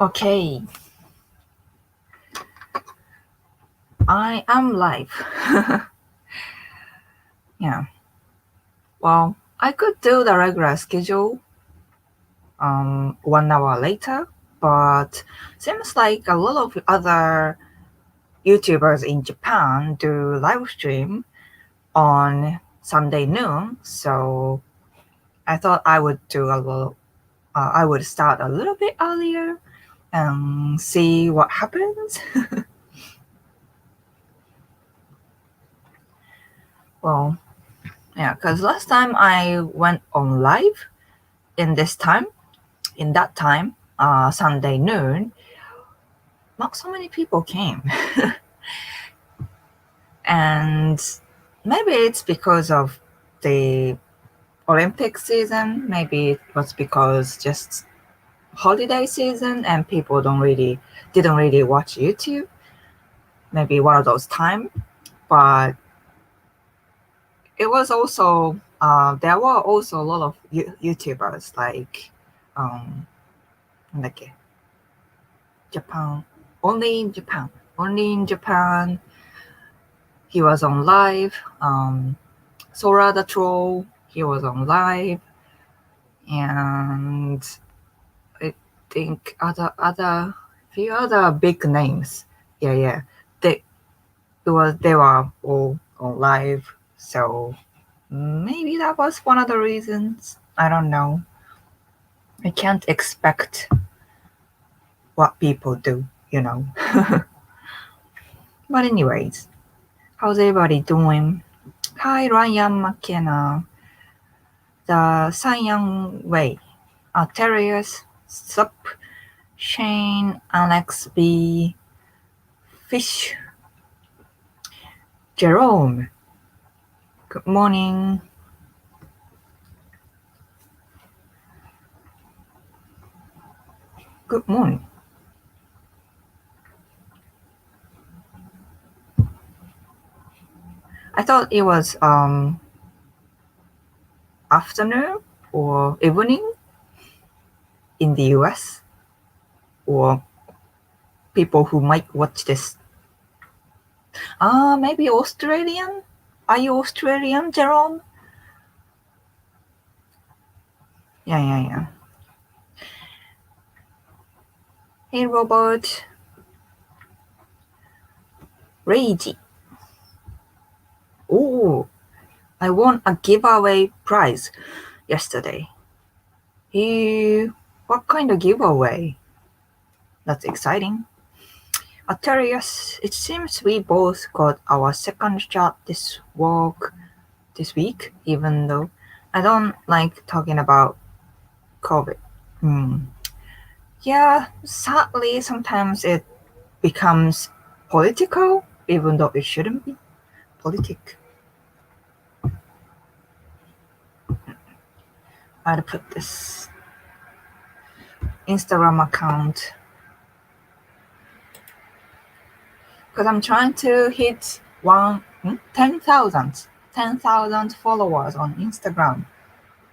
Okay, I am live. Yeah. Well, I could do the regular schedule 1 hour later, but seems like a lot of other YouTubers in Japan do live stream on Sunday noon, so I thought I would I would start a little bit earlier and see what happens. Well, yeah, because last time I went on live in that time, Sunday noon, not so many people came. And maybe it's because of the Olympic season. Maybe it was because just holiday season and people didn't really watch YouTube. Maybe one of those time. But it was also there were also a lot of YouTubers like um like Japan, only in Japan, only in Japan. He was on live. Sora the Troll, he was on live, and I think other few other big names. Yeah. They they were all on live, so maybe that was one of the reasons. I don't know. I can't expect what people do, you know. But anyways, how's everybody doing? Hi, Ryan McKenna, the Sanyang Way, Terriers, Sup, Shane, Alex B, Fish, Jerome. Good morning. Good morning. I thought it was afternoon or evening in the US, or people who might watch this. Maybe Australian? Are you Australian, Jerome? Yeah. Hey, Robert. Reiji. Oh, I won a giveaway prize yesterday. What kind of giveaway? That's exciting. Atarius, it seems we both got our second shot this week, even though I don't like talking about COVID. Yeah, sadly, sometimes it becomes political, even though it shouldn't be politic. I'd put this Instagram account because I'm trying to hit 10,000 followers on Instagram.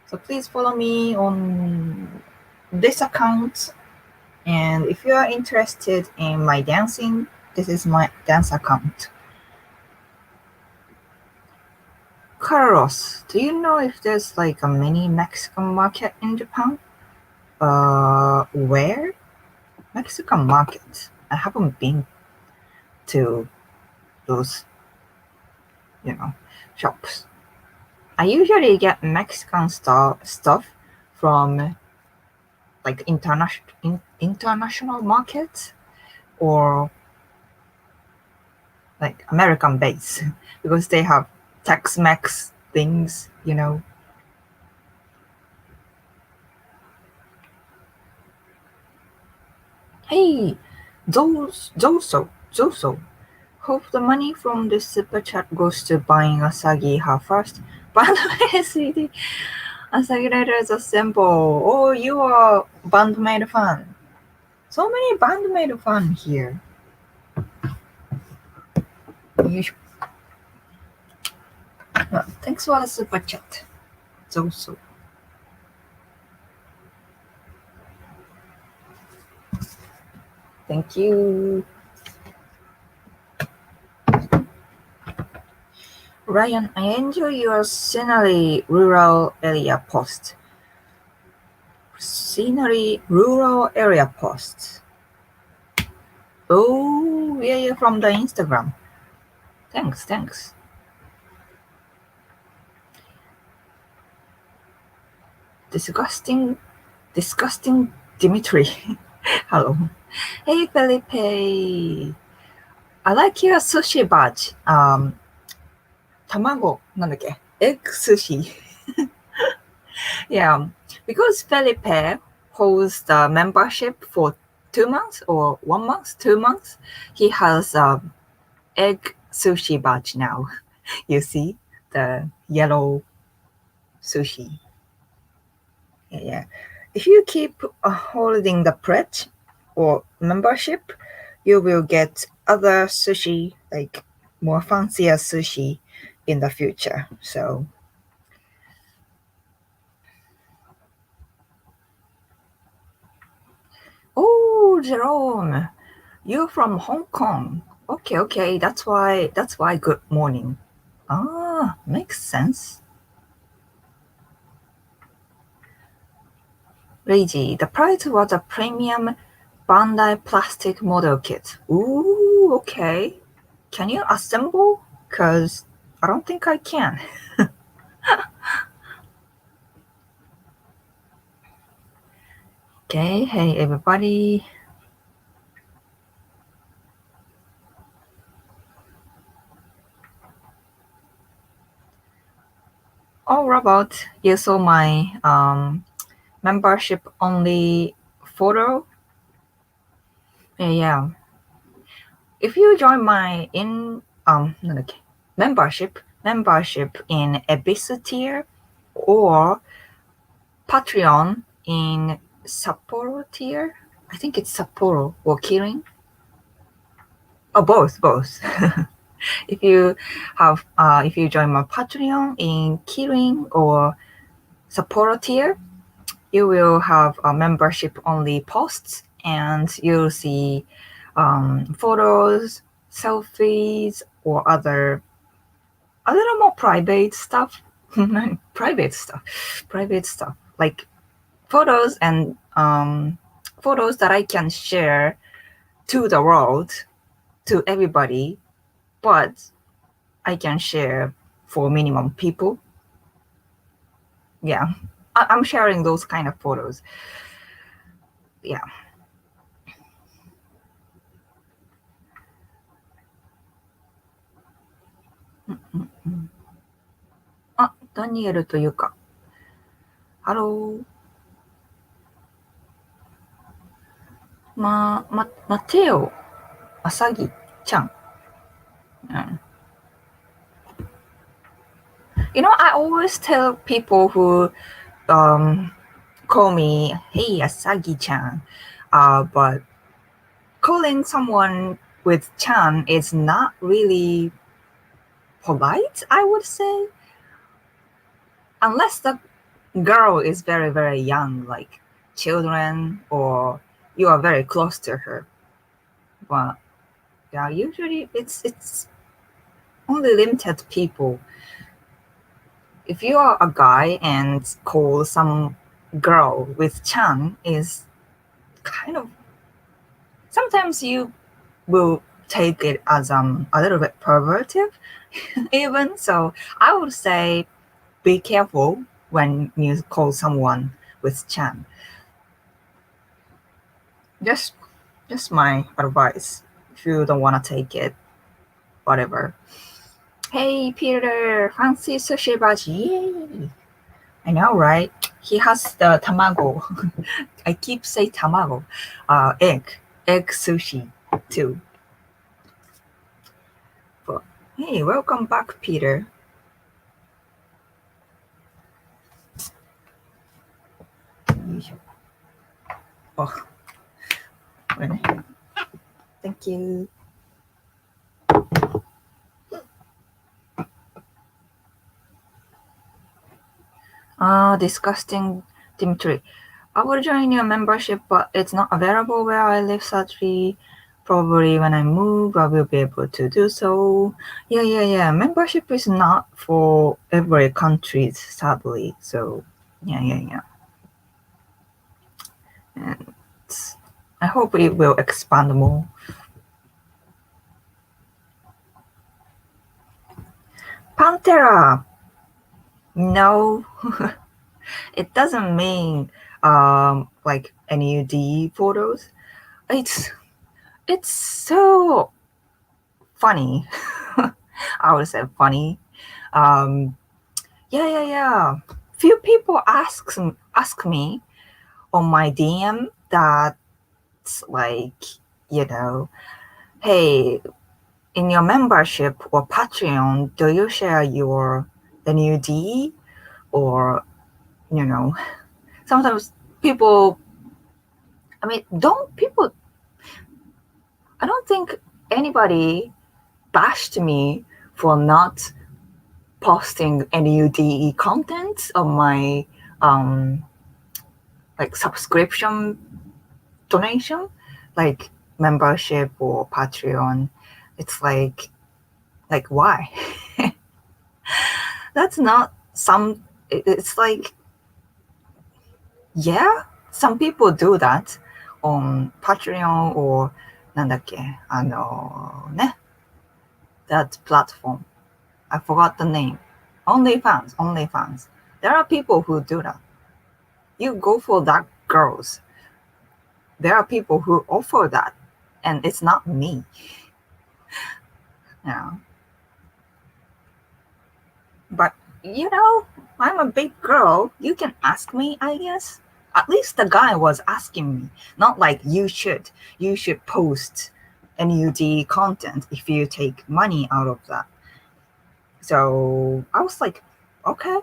So please follow me on this account. And if you are interested in my dancing, this is my dance account. Carlos, do you know if there's like a mini Mexican market in Japan? Where? Mexican market. I haven't been to those, shops. I usually get Mexican stuff from like international markets or like American base because they have Tex-Mex things. Hey, Zoso. Hope the money from this super chat goes to buying Asagi her first Bandmaid CD. Asagi Letters Assemble. Oh, you are Bandmaid fan. So many Bandmaid fan here. Thanks for the super chat. Thank you. Ryan, I enjoy your scenery rural area post. Scenery rural area post. Oh, yeah, from the Instagram. Thanks. Disgusting Dimitri. Hello. Hey, Felipe. I like your sushi badge. 卵、なんだっけ egg sushi. Yeah, because Felipe holds the membership for 2 months or 1 month, 2 months, he has a egg sushi badge now. You see the yellow sushi. Yeah. If you keep holding the pledge or membership, you will get other sushi, like more fancier sushi in the future. So, oh, Jerome, you're from Hong Kong. Okay. That's why good morning. Ah, makes sense. Reiji, the price was a premium Bandai plastic model kit. Ooh, okay. Can you assemble? Cause I don't think I can. Okay, hey everybody. Oh, Robert, you saw my membership only photo? Yeah. If you join my membership in Abyss tier or Patreon in Sapporo tier, I think it's Sapporo or Kirin. Oh, both. If you join my Patreon in Kirin or Sapporo tier, you will have a membership only posts and you'll see photos, selfies, or other a little more private stuff. private stuff like photos and photos that I can share to the world, to everybody, but I can share for minimum people. Yeah, I'm sharing those kind of photos. Yeah. あ、ダニエルというか、ハロー。マテオ、アサギちゃん。You know, I always tell people who call me, hey, Asagi-chan, but calling someone with chan is not really polite, I would say. Unless the girl is very, very young, like children, or you are very close to her. But yeah, usually it's only limited people. If you are a guy and call some girl with chan is kind of, sometimes you will take it as a little bit pervertive even. So I would say be careful when you call someone with chan. Just my advice. If you don't want to take it, whatever. Hey Peter, fancy sushi baji. Yay. I know, right? He has the tamago. I keep saying tamago. Egg sushi too. But hey, welcome back, Peter. Oh, thank you. Disgusting Dimitri. I will join your membership, but it's not available where I live, sadly. Probably when I move, I will be able to do so. Yeah. Membership is not for every country, sadly. So, yeah. And I hope it will expand more. Pantera. No, it doesn't mean like NUD photos. It's it's so funny. I would say funny. Um, yeah. Few people ask me on my DM that's like, you know, hey, in your membership or Patreon, do you share your NUD or sometimes people. I mean, I don't think anybody bashed me for not posting NUDE content on my um like subscription donation, like membership or Patreon. It's like why? That's not some. It's like, yeah, some people do that on Patreon or なんだっけ、ね、that platform. I forgot the name. OnlyFans. There are people who do that. You go for that, girls. There are people who offer that, and it's not me. Yeah. But I'm a big girl. You can ask me, I guess. At least the guy was asking me, not like You should post NUD content if you take money out of that. So I was like, okay,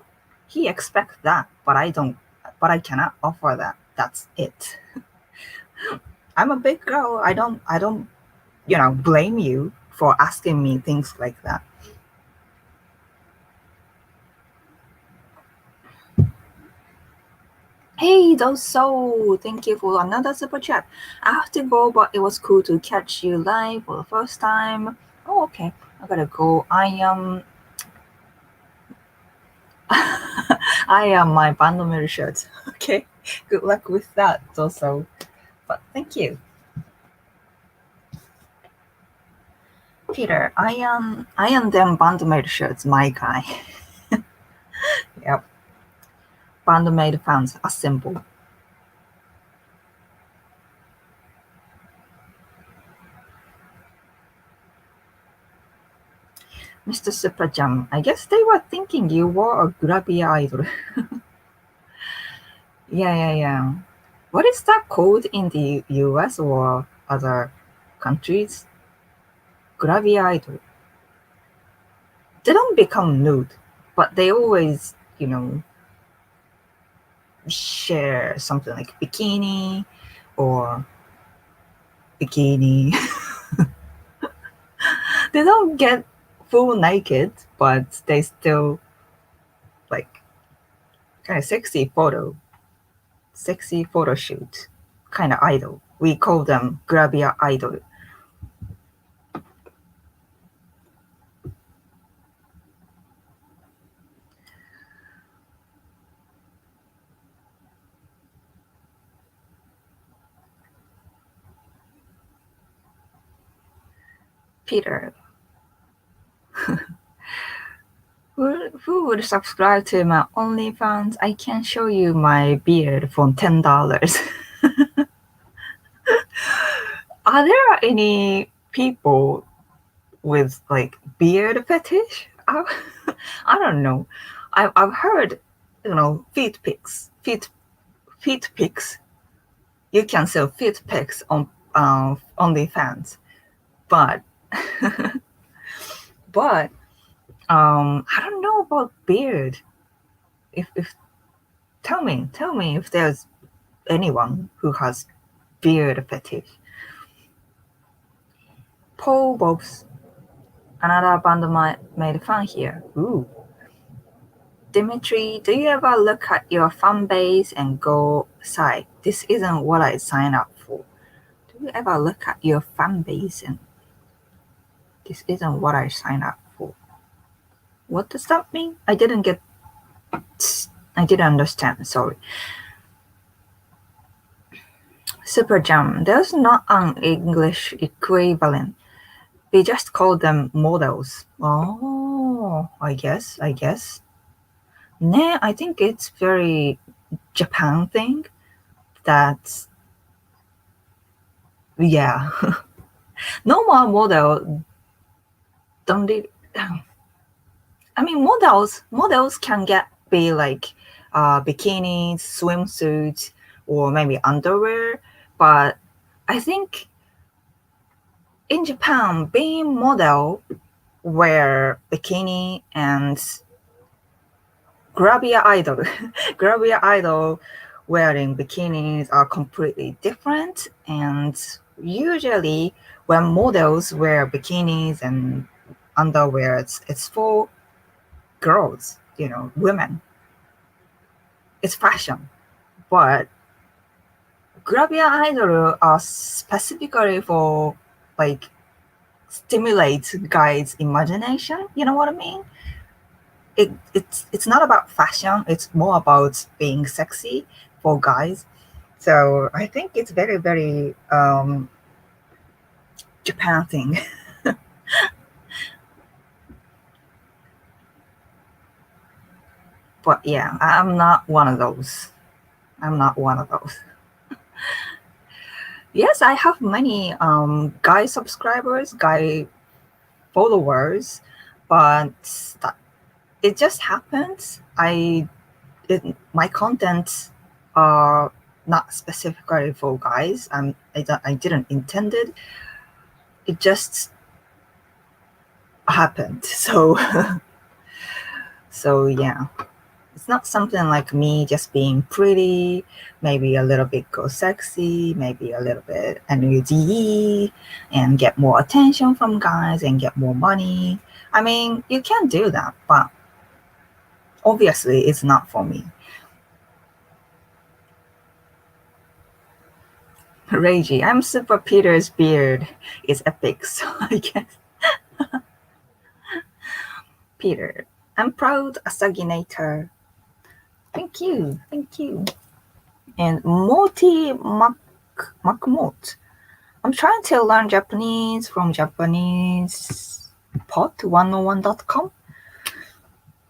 he expects that, but I cannot offer that. That's it. I'm a big girl. I don't, blame you for asking me things like that. Hey, those so thank you for another super chat. I have to go, but it was cool to catch you live for the first time. Oh, okay. I gotta go. I am my Bandomir shirt. Okay. Good luck with that also. But thank you. Peter, I am them Bandomir shirts, my guy. Yep. Bandomir fans assemble. Mr. Super Jam, I guess they were thinking you were a Grabia idol. Yeah. What is that called in the US or other countries? Gravia idol. They don't become nude, but they always, share something like bikini or bikini. They don't get full naked, but they still like kind of sexy photo shoot, kind of idol. We call them Gravia idol. Peter, who would subscribe to my OnlyFans? I can show you my beard for $10. Are there any people with like beard fetish? I don't know. I've heard, feet pics, feet pics. You can sell feet pics on OnlyFans, but but I don't know about beard. If tell me if there's anyone who has beard fetish. Paul Bob's another band made fun here. Ooh. Dimitri, do you ever look at your fan base and go, "Sigh, this isn't what I signed up for"? Do you ever look at your fan base and this isn't what I signed up for? What does that mean? I didn't understand, sorry. Super Jam, there's not an English equivalent. We just call them models. Oh, I guess. Nah, I think it's very Japan thing. That's, yeah. Normal model don't they, I mean, models can be like bikinis, swimsuits, or maybe underwear. But I think in Japan, being model wear bikini and grabia idol, grabia idol wearing bikinis are completely different. And usually, when models wear bikinis and underwear, it's for girls, women. It's fashion. But grabia idol are specifically for like stimulate guys' imagination. You know what I mean? It's not about fashion. It's more about being sexy for guys. So I think it's very very Japan thing. But yeah, I'm not one of those. I'm not one of those. Yes, I have many guy subscribers, guy followers, but it just happens. My content are not specifically for guys. I didn't intend it. It just happened. So yeah, it's not something like me just being pretty, maybe a little bit go sexy, maybe a little bit NUDE, and get more attention from guys and get more money. I mean, you can do that, but obviously it's not for me. Reiji, I'm Super Peter's beard is epic, so I guess. Peter, I'm proud Asaginator. Thank you, thank you. And Moti Makmot. I'm trying to learn Japanese from JapanesePot101.com.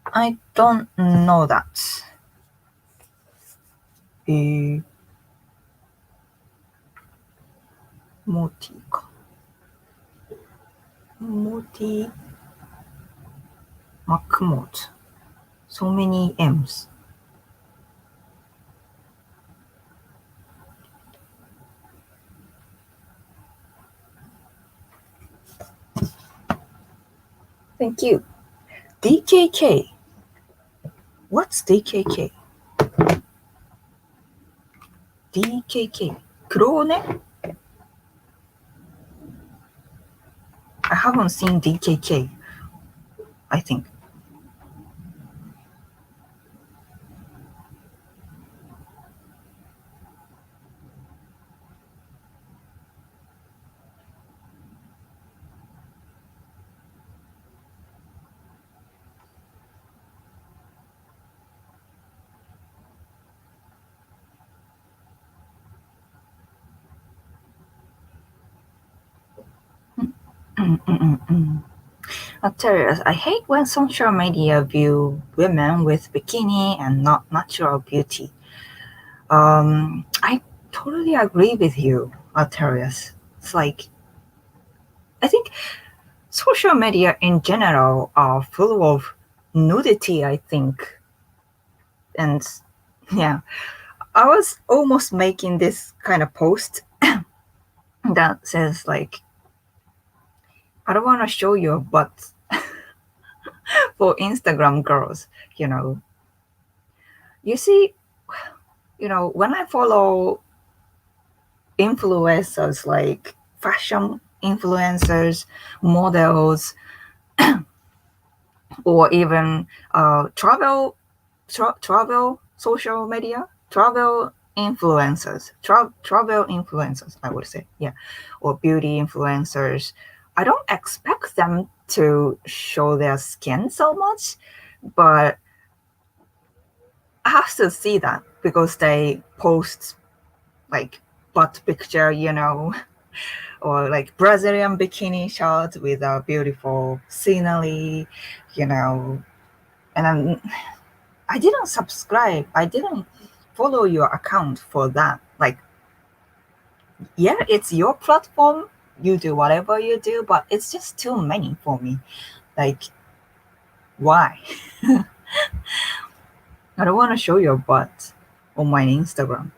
I don't know that. Moti か。Moti Makmot. So many M's. Thank you. DKK. What's DKK? DKK. Kurone? I haven't seen DKK, I think. I'll tell you, I hate when social media view women with bikini and not natural beauty. I totally agree with you, Arterius. It's like, I think social media in general are full of nudity, I think. And yeah, I was almost making this kind of post that says like, I don't want to show your butt for Instagram girls, you know. You see, when I follow influencers like fashion influencers, models, or even travel travel social media, travel influencers, travel influencers, I would say, yeah, or beauty influencers. I don't expect them to show their skin so much, but I have to see that because they post like butt picture, or like Brazilian bikini shot with a beautiful scenery, you know, and I didn't subscribe. I didn't follow your account for that. Like, yeah, it's your platform. You do whatever you do, but it's just too many for me. Like, why? I don't want to show your butt on my Instagram.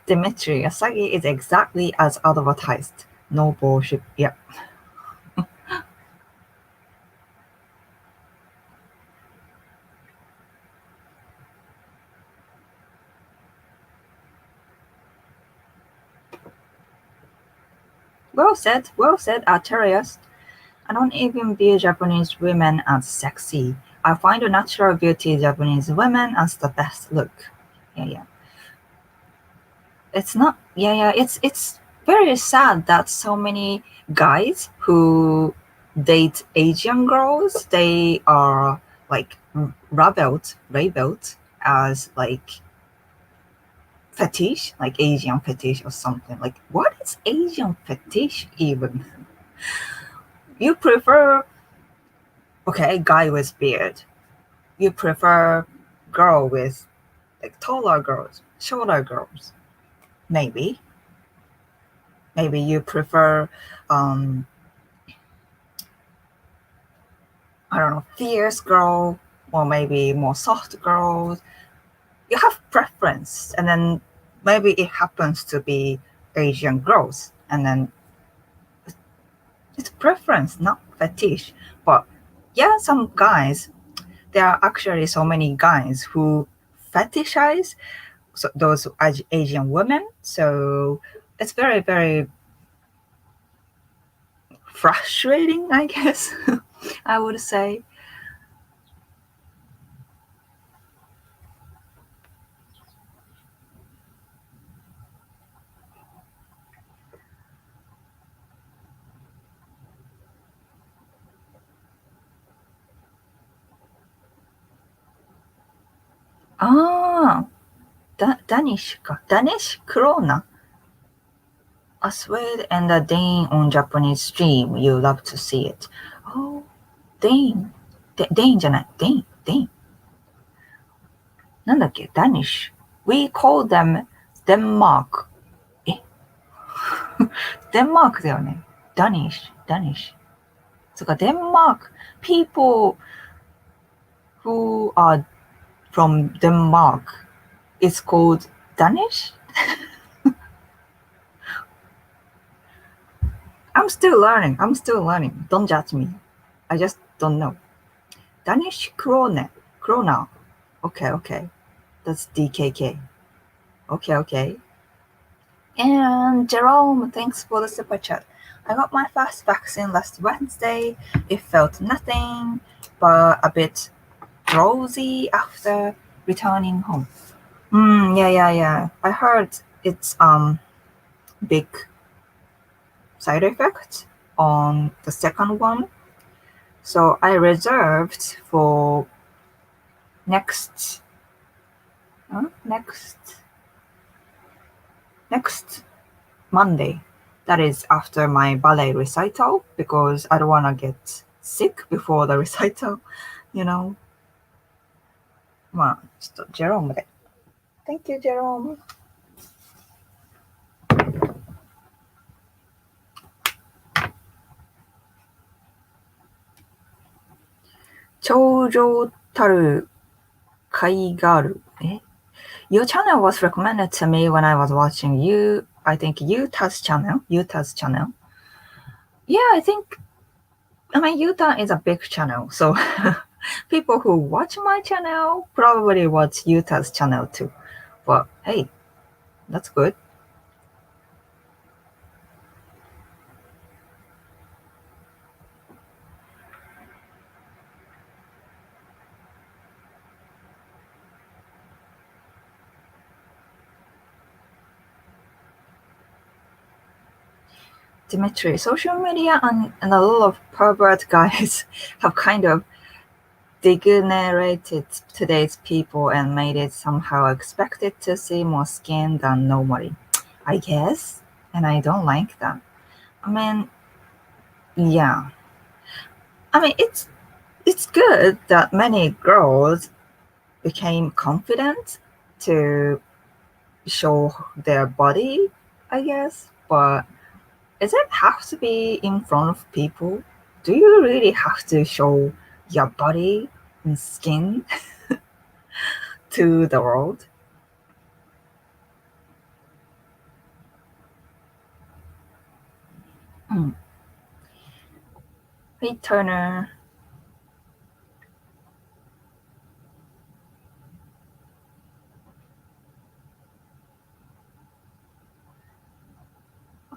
Dimitri Yasagi is exactly as advertised. No bullshit. Yeah. Well said, Arterius. I don't even view Japanese women as sexy. I find the natural beauty Japanese women as the best look. Yeah, yeah. It's not. Yeah, yeah. It's very sad that so many guys who date Asian girls, they are like labeled as like fetish, like Asian fetish or something. Like, what is Asian fetish even? You prefer okay, guy with beard. You prefer girl with like taller girls, shorter girls. Maybe. Maybe you prefer um I don't know, fierce girl or maybe more soft girls. You have preference and then maybe it happens to be Asian girls and then it's preference, not fetish. But yeah, some guys, there are actually so many guys who fetishize those Asian women. So it's very, very frustrating, I guess, I would say. Ah, Danish, Danish Krona. A Swede and a Dane on Japanese stream. You love to see it. Oh, Dane. Dane じゃない。Dane. なんだっけ Danish. We call them Denmark. えデンマークだよね。Danish. そっか、Denmark. People who are from Denmark is called Danish? I'm still learning. Don't judge me. I just don't know. Danish Krona. Okay. That's DKK. Okay. And Jerome, thanks for the super chat. I got my first vaccine last Wednesday. It felt nothing, but a bit drowsy after returning home. Yeah. I heard it's big side effect on the second one. So I reserved for next next Monday. That is after my ballet recital because I don't want to get sick before the recital, you know. まあ、ちょっとジェロームで。Thank you, Jerome. 頂上たる貝がある。Your channel was recommended to me when I was watching I think Utah's channel. Yeah, I think I mean, Yuta is a big channel, so people who watch my channel probably watch Yuta's channel too. But hey, that's good. Dimitri, social media and a lot of pervert guys have kind of degenerated today's people and made it somehow expected to see more skin than normally. I guess, and I don't like that. I mean, yeah. I mean, it's good that many girls became confident to show their body, I guess. But does it have to be in front of people? Do you really have to show your body and skin to the world? Hmm. Hey, Turner.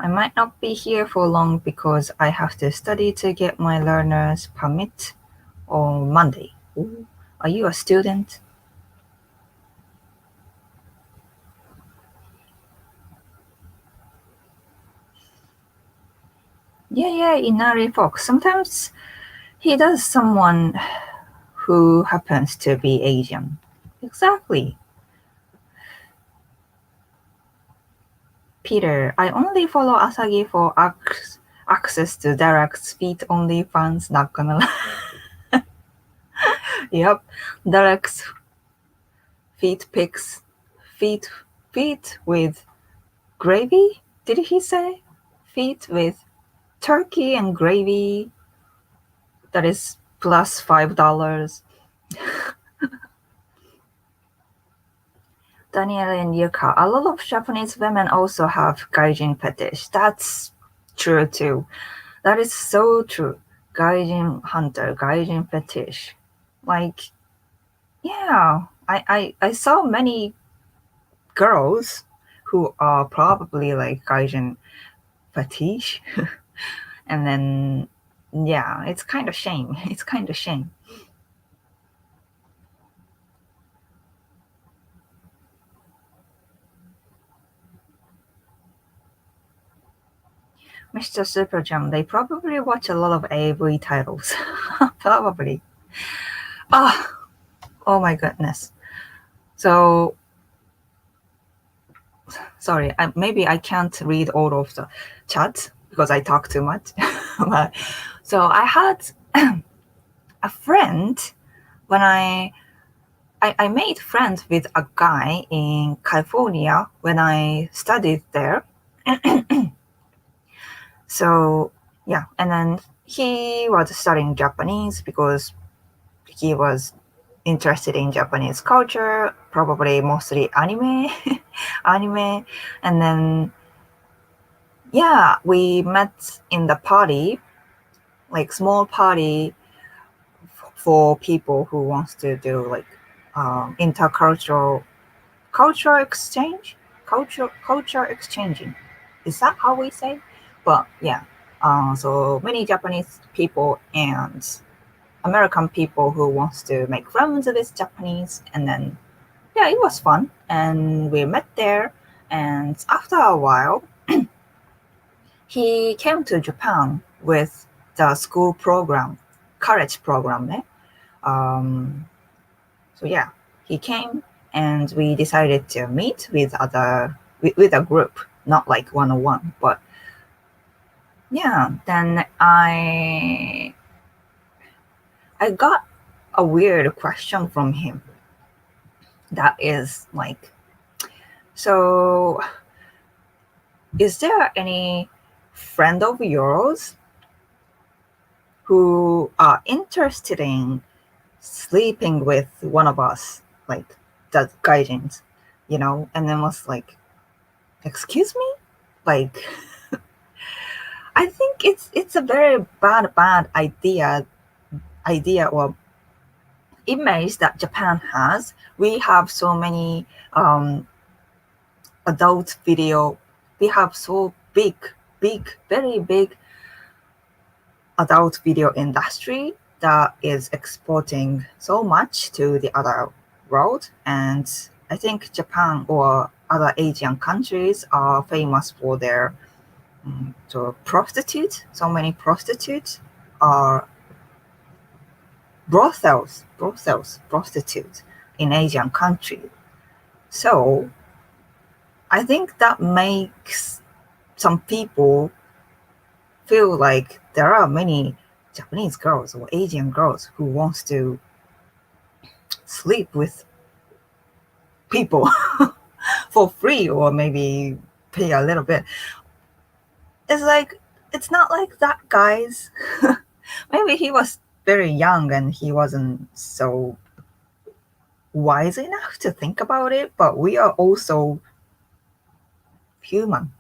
I might not be here for long because I have to study to get my learner's permit on Monday. Ooh. Are you a student? Yeah, yeah, Inari Fox. Sometimes he does someone who happens to be Asian. Exactly. Peter, I only follow Asagi for access to Derek's feet only fans, not gonna lie. Yep. Derek's feet pics. Feet feet with gravy? Did he say? Feet with turkey and gravy that is plus $5. Daniel and Yuka. A lot of Japanese women also have gaijin fetish. That's true too. That is so true. Gaijin hunter, gaijin fetish. Like, yeah, I saw many girls who are probably like gaijin fetish. And then, yeah, it's kind of shame. It's kind of shame. Mr. Super Jam, they probably watch a lot of AV titles. Probably. Ah, oh my goodness. So sorry, maybe I can't read all of the chats because I talk too much. But, so I had a friend when I made friends with a guy in California when I studied there. So yeah, and then he was studying Japanese because he was interested in Japanese culture, probably mostly anime, anime, and then yeah, we met in the party, like small party for people who wants to do like intercultural cultural exchange, culture exchanging. Is that how we say? But yeah, so many Japanese people and American people who wants to make friends with Japanese, and then yeah, it was fun, and we met there. And after a while, he came to Japan with the school program, college program. Um, so yeah, he came, and we decided to meet with a group, not like one on one. But yeah, then I got a weird question from him that is like, so is there any friend of yours who are interested in sleeping with one of us, like the gaijins, and then was like, excuse me? Like, I think it's a very bad idea or image that Japan has. We have so many adult video. We have so very big adult video industry that is exporting so much to the other world. And I think Japan or other Asian countries are famous for their prostitutes. So many prostitutes are prostitutes in Asian countries. So I think that makes some people feel like there are many Japanese girls or Asian girls who wants to sleep with people for free or maybe pay a little bit. It's like, it's not like that, guys. Maybe he was very young and he wasn't so wise enough to think about it, but we are also human.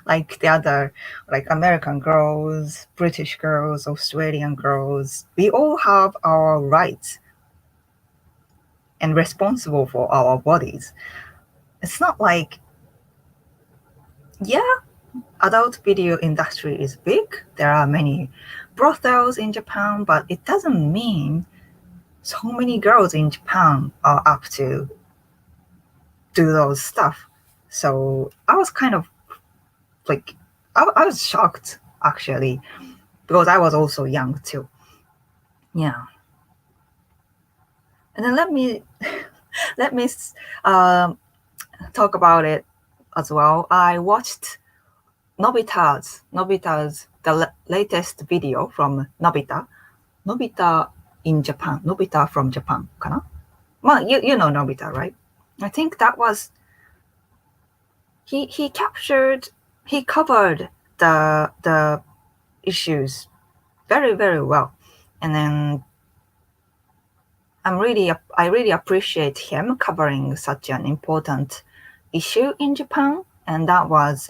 Like the other, like American girls, British girls, Australian girls, we all have our rights and responsible for our bodies. It's not like, yeah, adult video industry is big. There are many brothels in Japan, but it doesn't mean so many girls in Japan are up to do those stuff. So I was kind of like, I was shocked actually, because I was also young too. Yeah. And then let me talk about it as well. I watched Nobita's latest video from Nobita in Japan, Nobita from Japan, kana? Well, you know Nobita, right? I think that was he covered the issues very well, and then I really appreciate him covering such an important issue in Japan, and that was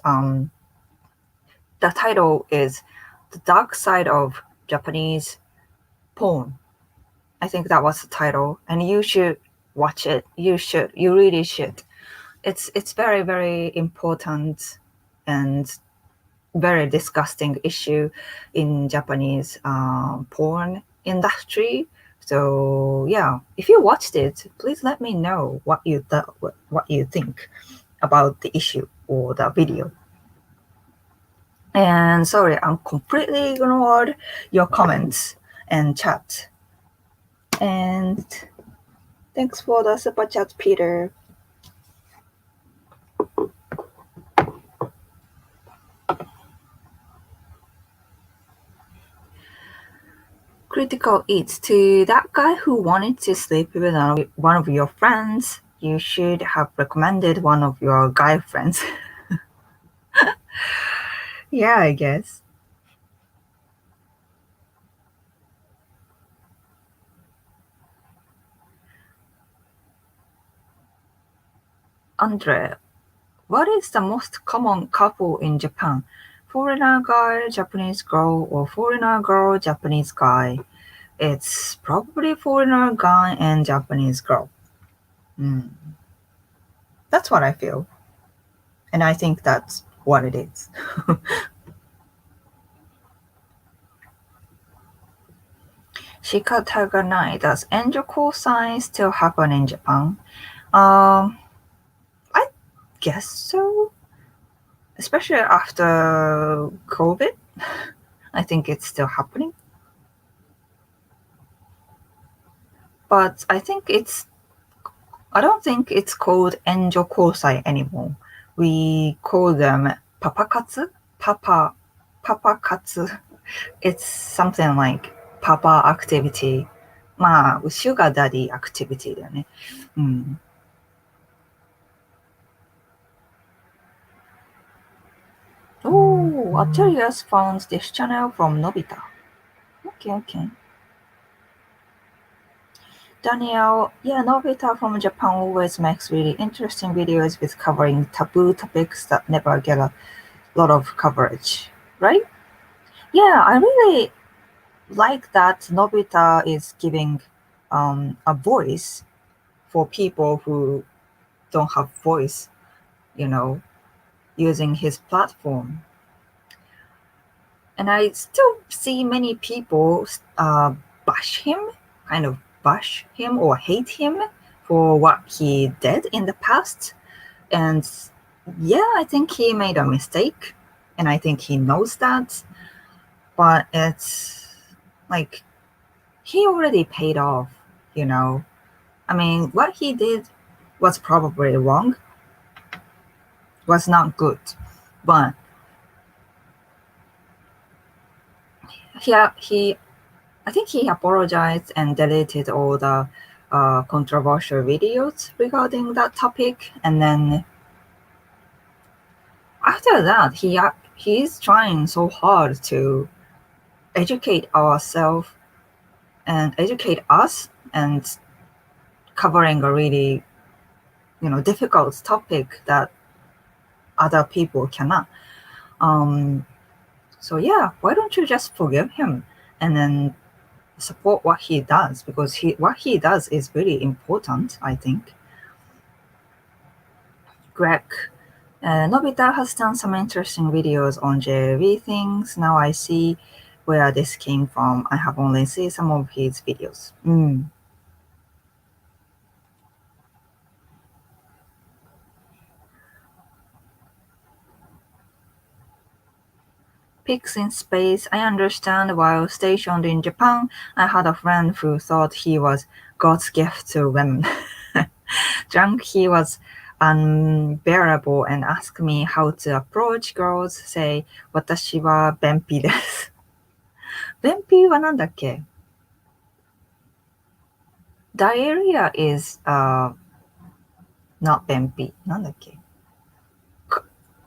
the title is "The Dark Side of Japanese Porn." I think that was the title, and you should watch it. You really should. It's very important and very disgusting issue in Japanese porn industry. So yeah, if you watched it, please let me know what you think about the issue or the video. And sorry, I'm completely ignored your comments and chat. And thanks for the super chat, Peter. Critical Eats, to that guy who wanted to sleep with one of your friends, you should have recommended one of your guy friends. Yeah, I guess. Andre, what is the most common couple in Japan? Foreigner guy, Japanese girl, or foreigner girl, Japanese guy? It's probably foreigner guy and Japanese girl. That's what I feel. And I think that's what it is. Shikataganai, does angel call signs still happen in Japan? I guess so. Especially after COVID. I think it's still happening. But I don't think it's called angel call sign anymore. We call them papakatsu. Papakatsu. It's something like papa activity. まあ、シュガーダディアクティビティだよね。Oh, Atelius found this channel from Nobita. Okay. Daniel, yeah, Nobita from Japan always makes really interesting videos with covering taboo topics that never get a lot of coverage. right? Yeah, I really like that Nobita is giving a voice for people who don't have voice, you know, using his platform. And I still see many people bash him, kind of bash him or hate him for what he did in the past. And yeah, I think he made a mistake, and I think he knows that. But it's like he already paid off, you know. I mean, what he did was probably wrong, was not good, but he I think he apologized and deleted all the controversial videos regarding that topic, and then after that, he's trying so hard to educate ourselves and educate us and covering a really difficult topic that other people cannot. Um, so yeah, why don't you just forgive him and then support what he does, because what he does is really important, I think. Greg, Nobita has done some interesting videos on JV things. Now I see where this came from. I have only seen some of his videos. Pigs in space. I understand. While stationed in Japan, I had a friend who thought he was God's gift to women. Drunk, he was unbearable and asked me how to approach girls. Say, 私は便秘です。便秘はなんだっけ？ Diarrhea is not 便秘。なんだっけ？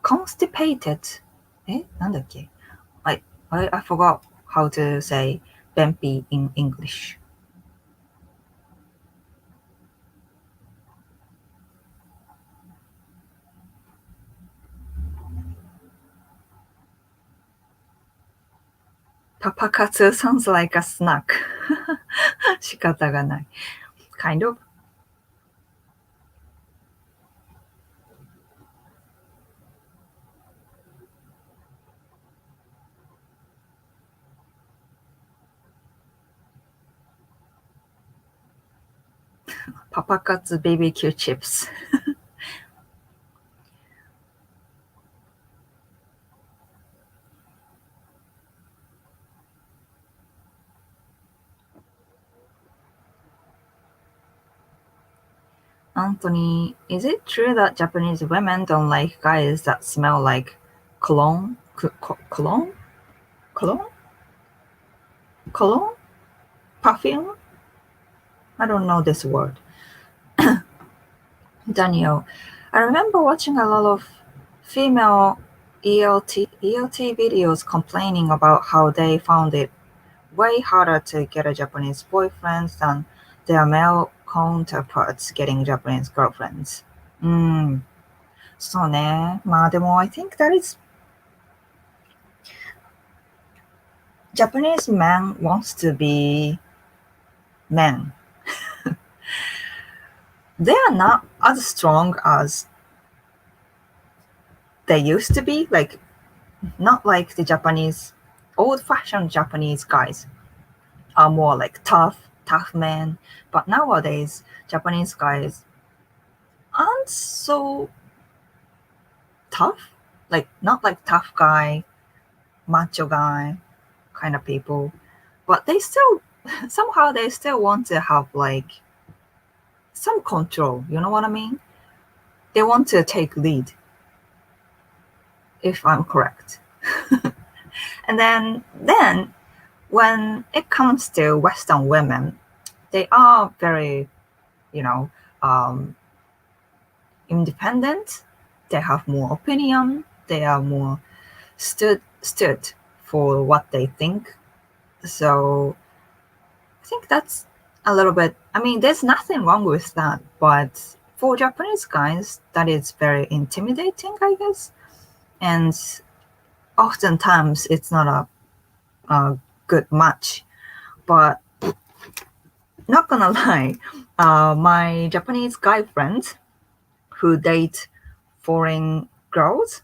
Constipated. なんだっけ？ I forgot how to say 便秘 in English. Papakatsu sounds like a snack. 仕方がない。Kind of. Papakatsu BBQ chips. Anthony, is it true that Japanese women don't like guys that smell like cologne? Cologne? Cologne? Cologne? Perfume? I don't know this word. Daniel, I remember watching a lot of female ELT videos complaining about how they found it way harder to get a Japanese boyfriend than their male counterparts getting Japanese girlfriends. そうね。まあでも I think that is Japanese man wants to be men. They are not as strong as they used to be. Like, not like the Japanese, old-fashioned Japanese guys are more like tough men. But nowadays, Japanese guys aren't so tough. Like, not like tough guy, macho guy kind of people. But they still, somehow they still want to have like some control. You know what I mean? They want to take lead, if I'm correct. And then when it comes to Western women, they are very, you know, independent. They have more opinion. They are more stood for what they think. So I think that's a little bit. I mean, there's nothing wrong with that, but for Japanese guys, that is very intimidating, I guess. And oftentimes it's not a good match. But not gonna lie, my Japanese guy friends who date foreign girls,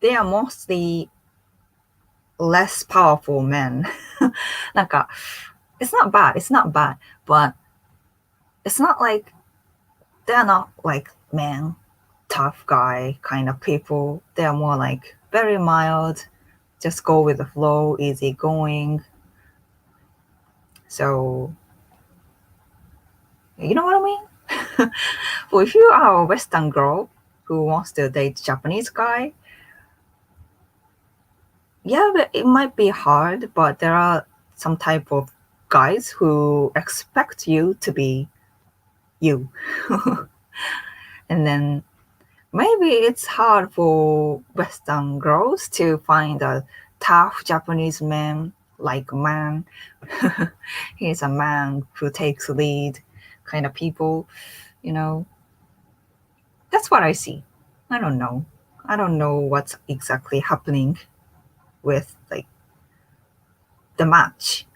they are mostly less powerful men. なんか it's not bad, it's not bad, but it's not like they're not like man, tough guy kind of people. They're more like very mild, just go with the flow, easy going. So you know what I mean? Well, if you are a Western girl who wants to date Japanese guy, yeah, but it might be hard, but there are some type of guys who expect you to be you. And then maybe it's hard for Western girls to find a tough Japanese man like man. He's a man who takes lead kind of people, you know. That's what I see. I don't know. I don't know what's exactly happening with like the match.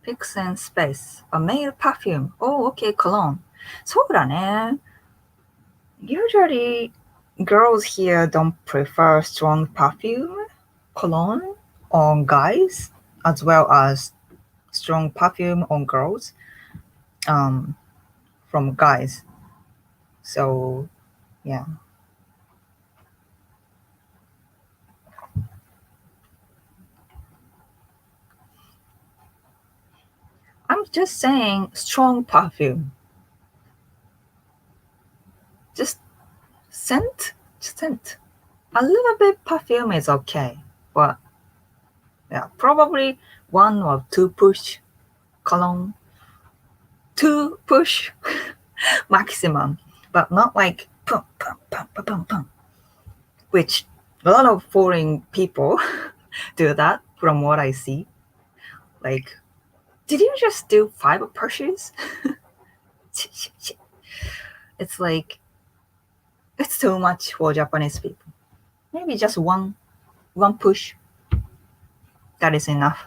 Picks and Space, a male perfume. Oh, okay, cologne. そうだね. Usually, girls here don't prefer strong perfume, cologne on guys, as well as strong perfume on girls um, from guys. So, yeah. I'm just saying strong perfume. Just scent. A little bit perfume is okay, but yeah, probably one or two push cologne, two push maximum, but not like pum, pum, pum, pum, pum, pum, which a lot of foreign people do that from what I see. Like, did you just do 5 pushes? It's like, it's too much for Japanese people. Maybe just one push. That is enough.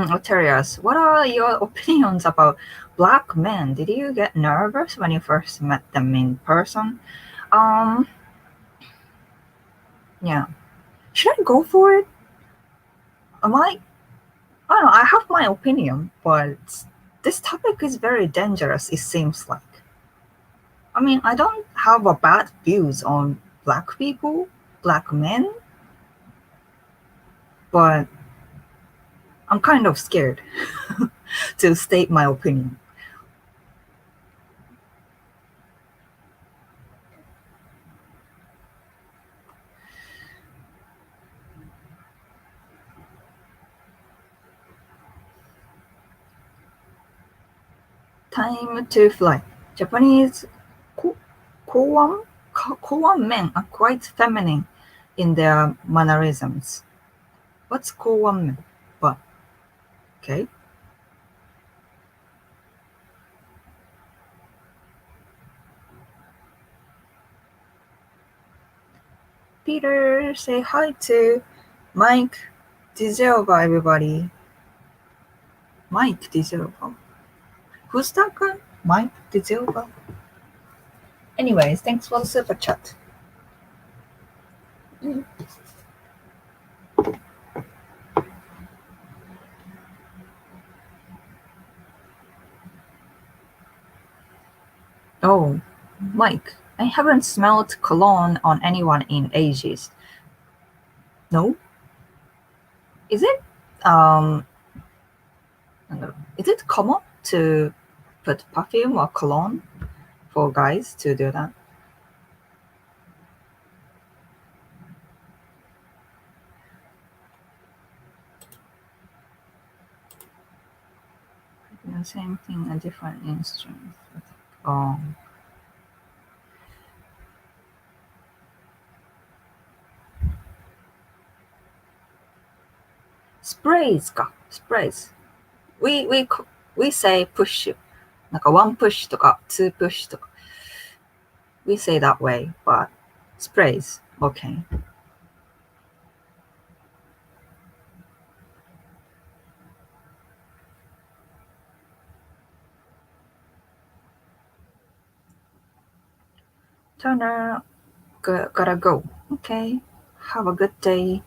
Otarias, what are your opinions about black men? Did you get nervous when you first met them in person? Um, yeah. Should I go for it? Am I don't know, I have my opinion, but this topic is very dangerous, it seems like. I mean, I don't have a bad views on black people, black men, but I'm kind of scared to state my opinion. Time to fly. Japanese ko- koan men are quite feminine in their mannerisms. What's koan men? But okay. Peter, say hi to Mike Dizelva, everybody. Mike Dizelva. Who's that guy? Mike Dizelva. Anyways, thanks for the super chat. Oh, Mike, I haven't smelled cologne on anyone in ages. No? Is it um is it common to put perfume or cologne for guys to do that? Yeah, same thing, a different instrument. Oh. sprays か。sprays. We say push. なんか one push とか two push とか。We say that way, but sprays. Okay. Turner, gotta go. Okay. Have a good day.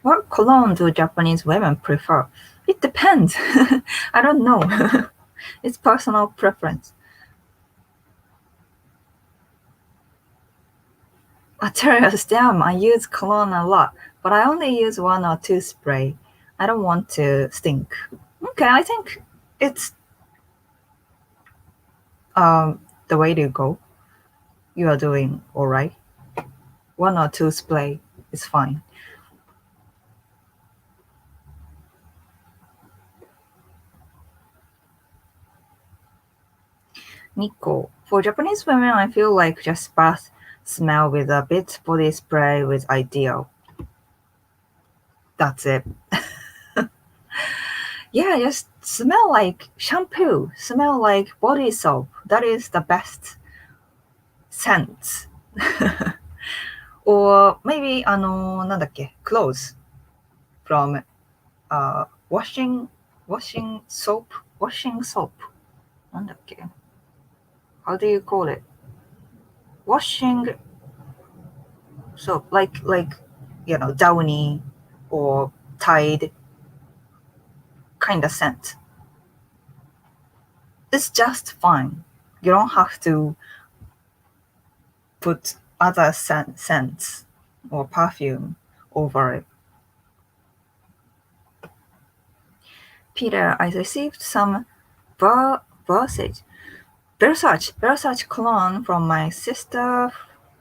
What cologne do Japanese women prefer? It depends. I don't know. It's personal preference. Serious, damn, I use cologne a lot, but I only use one or two spray. I don't want to stink. Okay, I think it's the way to go. You are doing all right. One or two spray is fine. Nico, for Japanese women, I feel like just bath smell with a bit body spray was ideal. That's it. Yeah, just smell like shampoo, smell like body soap. That is the best scent. Or maybe, なんだっけ clothes from washing soap, washing soap. なんだっけ How do you call it? Washing soap, like Downy or Tide kind of scent. It's just fine. You don't have to put other scents or perfume over it. Peter, I received some Versace cologne from my sister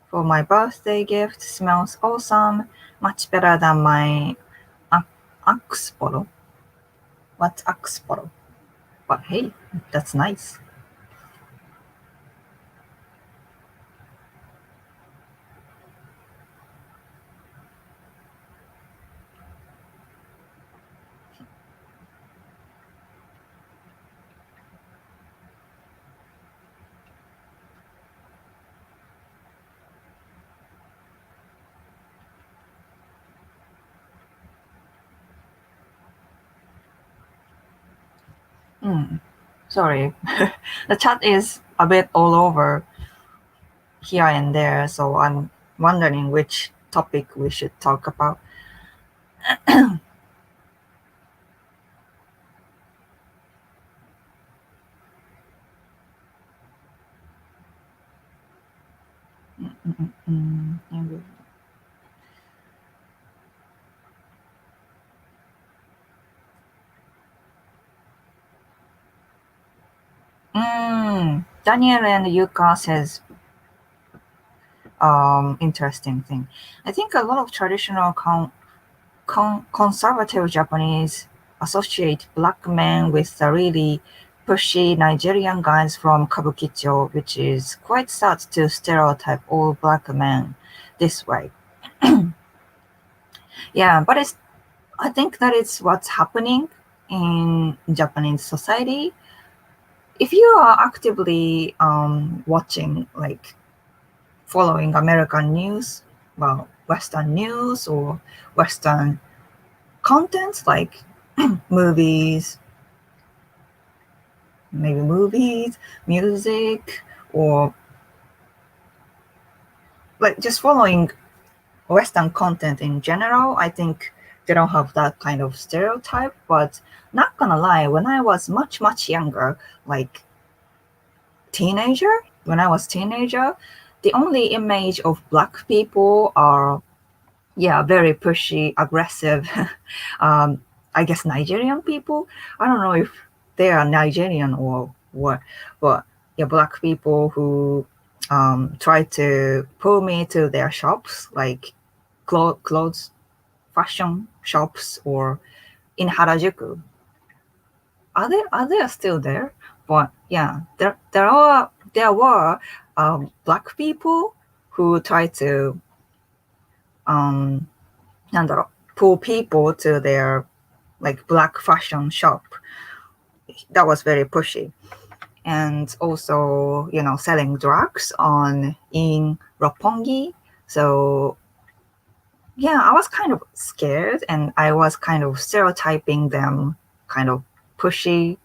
for my birthday gift. Smells awesome. Much better than my Axe bottle. What's Axe bottle? But hey, that's nice. Sorry. The chat is a bit all over here and there, so I'm wondering which topic we should talk about. Daniel and Yuka says interesting thing. I think a lot of traditional conservative Japanese associate black men with the really pushy Nigerian guys from Kabukicho, which is quite sad to stereotype all black men this way. Yeah, but I think that is what's happening in Japanese society. If you are actively watching, like following American news, well, Western news or Western content like movies, music, or like just following Western content in general, I think they don't have that kind of stereotype. But not gonna lie, when I was much younger, like when I was teenager, the only image of black people are, yeah, very pushy, aggressive. I guess Nigerian people. I don't know if they are Nigerian or what, but yeah, black people who try to pull me to their shops, like clothes, fashion shops, or in Harajuku. Are they still there? But yeah, there were black people who try to なんだろう pull people to their like black fashion shop. That was very pushy. And also, selling drugs in Roppongi. So yeah, I was kind of scared and I was kind of stereotyping them kind of pushy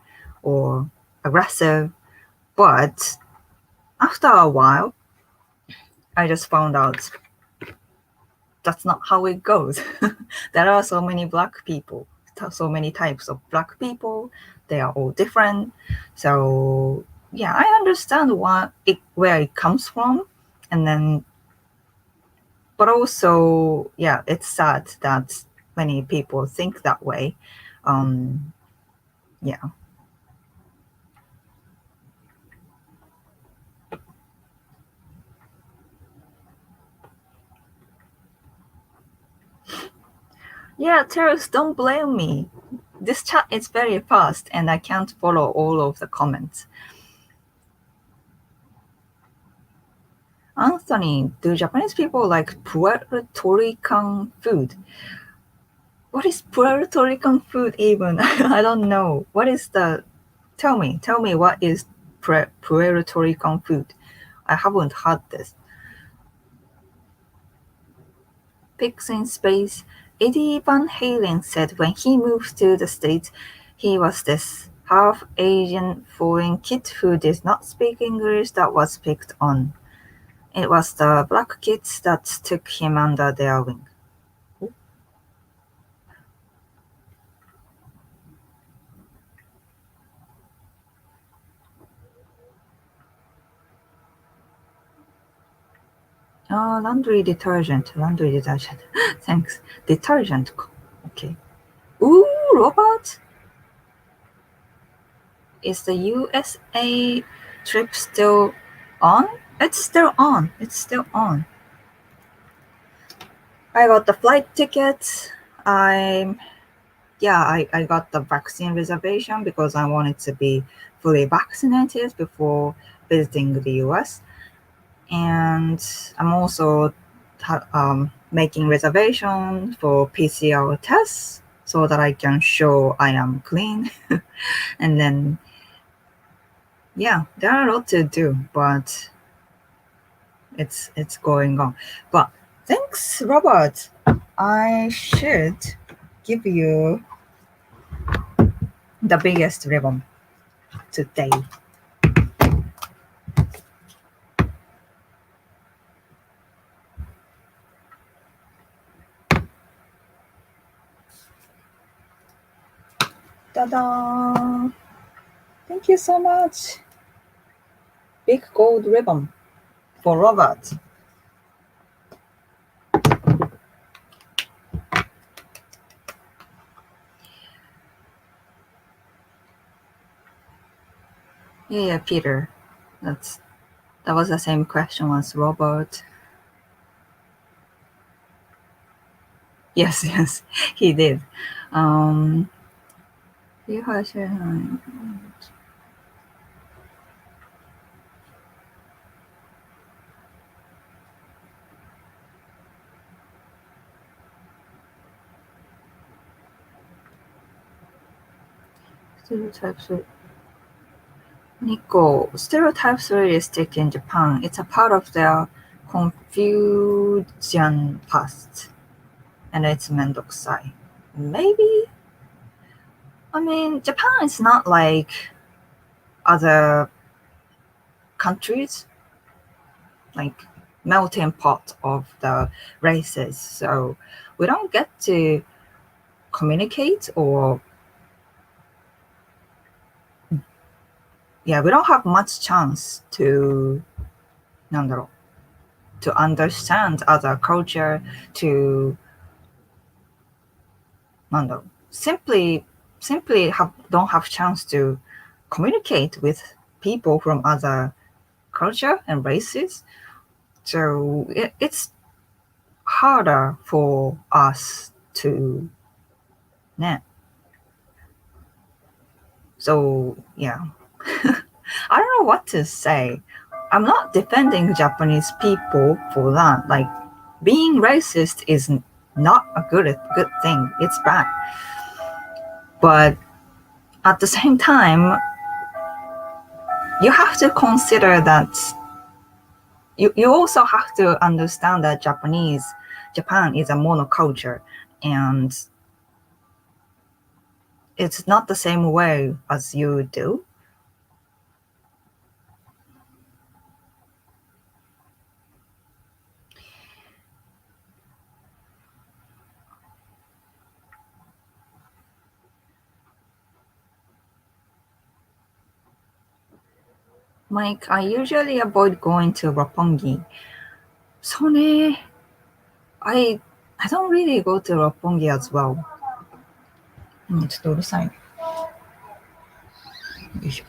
or aggressive. But after a while, I just found out that's not how it goes. There are so many black people, so many types of black people. They are all different. So yeah, I understand where it comes from. And then, but also, yeah, it's sad that many people think that way. Yeah. Yeah, Terrace, don't blame me. This chat is very fast and I can't follow all of the comments. Anthony, do Japanese people like Puerto Rican food? What is Puerto Rican food even? I don't know. What is tell me what is Puerto Rican food? I haven't had this. Pigs in Space. Eddie Van Halen said when he moved to the States, he was this half Asian foreign kid who did not speak English that was picked on. It was the black kids that took him under their wing. Oh, laundry detergent. Thanks. Detergent. Okay. Ooh, robot. Is the USA trip still on? It's still on. It's still on. I got the flight tickets. I got the vaccine reservation because I wanted to be fully vaccinated before visiting the US. And I'm also making reservations for PCR tests so that I can show I am clean. And then, yeah, there are a lot to do, but it's going on. But thanks, Robert. I should give you the biggest ribbon today. Ta-da! Thank you so much. Big gold ribbon for Robert. Yeah, Peter. That was the same question as Robert. Yes, yes, he did. You had stereotypes. Nico, stereotypes really stick in Japan. It's a part of their Confucian past, and it's mendokusai. Maybe. I mean, Japan is not like other countries, like melting pot of the races. So we don't get to communicate or we don't have much chance to to understand other culture, to simply don't have chance to communicate with people from other culture and races. So it's harder for us to so yeah. I don't know what to say. I'm not defending Japanese people for that. Like, being racist is not a good thing. It's bad. But at the same time, you have to consider that you also have to understand that Japan is a monoculture, and it's not the same way as you do. Mike, I usually avoid going to Roppongi. そうね。I don't really go to Roppongi as well. ちょっとうるさいね。よいしょ。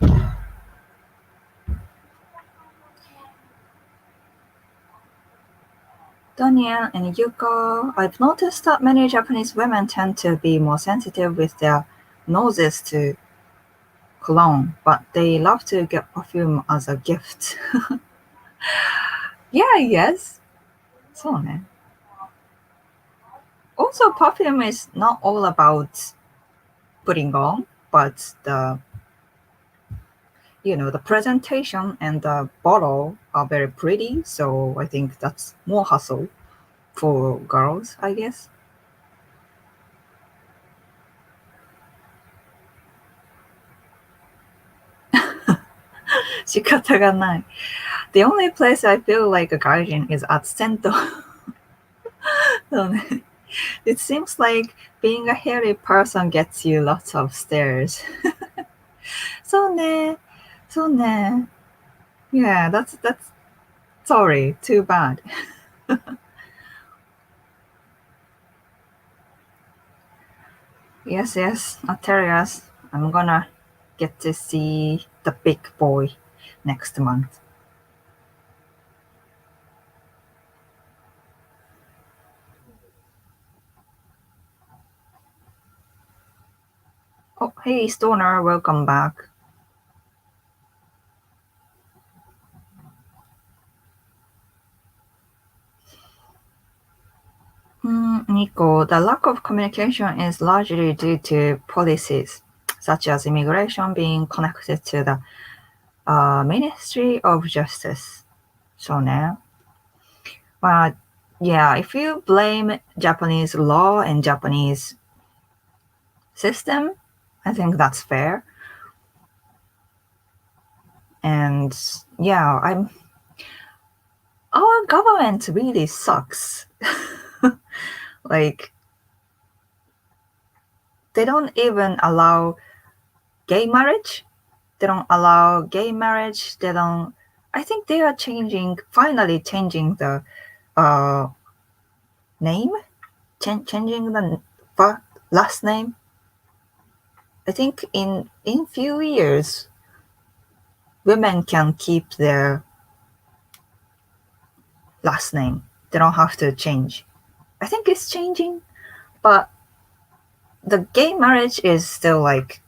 Daniel and Yuko, I've noticed that many Japanese women tend to be more sensitive with their noses to cologne, but they love to get perfume as a gift. Yeah, yes. そうね。Also, perfume is not all about putting on, but the presentation and the bottle are very pretty. So I think that's more hassle for girls, I guess. 仕方がない。The only place I feel like a guardian is at Sento. そうね。It seems like being a hairy person gets you lots of stares. そうね。そうね。Yeah, that's sorry, too bad. Yes, Arterias. I'm gonna get to see the big boy next month. Oh, hey, Stoner, welcome back. Nico, the lack of communication is largely due to policies, such as immigration being connected to the Ministry of Justice. So now, but yeah, if you blame Japanese law and Japanese system, I think that's fair. And yeah, our government really sucks. Like, they don't even allow gay marriage. They don't allow gay marriage. They don't. I think they are finally changing the name, changing the last name. I think in few years, women can keep their last name. They don't have to change. I think it's changing, but the gay marriage is still like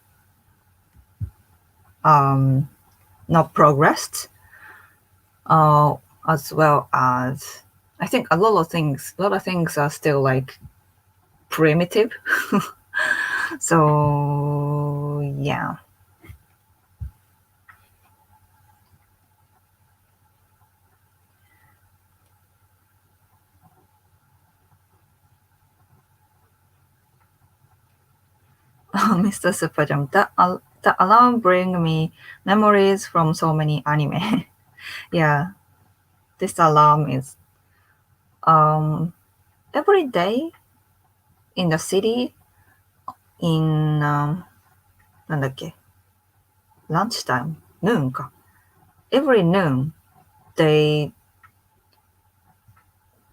not progressed. As well as I think a lot of things are still like primitive. So yeah. Mr. Super Jump, the alarm bring me memories from so many anime. Yeah, this alarm is every day in the city in なんだっけ lunchtime noon か every noon they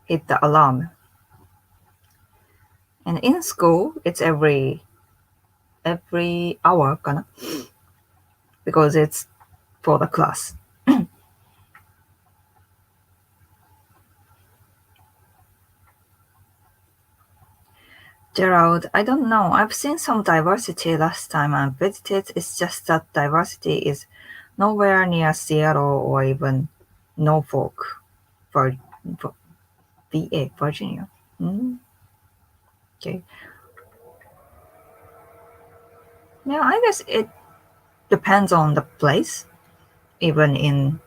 hit the alarm, and in school it's every hour かな because it's for the class. Gerald, I don't know. I've seen some diversity last time I visited. It's just that diversity is nowhere near Seattle or even Norfolk. For VA, Virginia. Okay. Now, I guess it depends on the place, even in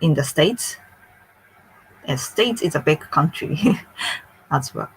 the States. And States is a big country as well.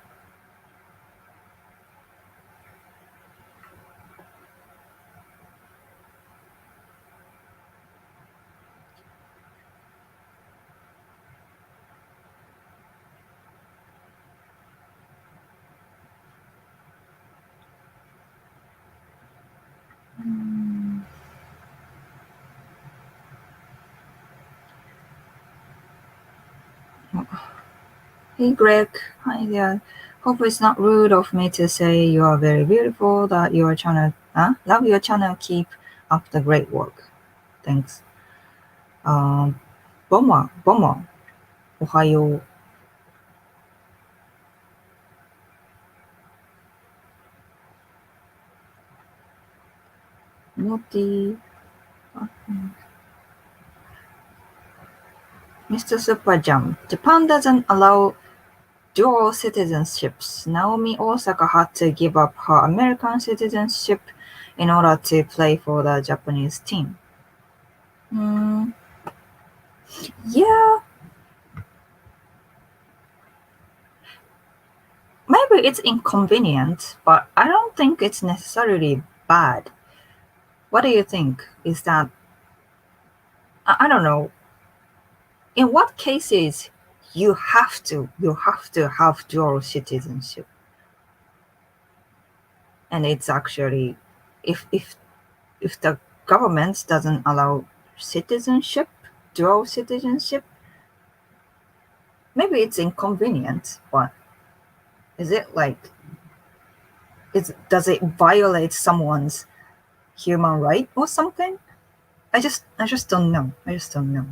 Hey Greg, hi there. Hope it's not rude of me to say you are very beautiful, that your channel, love your channel, keep up the great work. Thanks. Boma, Ohio. Moti, Mr. Super Jam. Japan doesn't allow dual citizenships. Naomi Osaka had to give up her American citizenship in order to play for the Japanese team. Yeah, maybe it's inconvenient, but I don't think it's necessarily bad. What do you think? Is that, I don't know, in what cases you have to have dual citizenship? And it's actually, if the government doesn't allow citizenship, dual citizenship, maybe it's inconvenient, but is it like, does it violate someone's human right or something? I just don't know. I just don't know.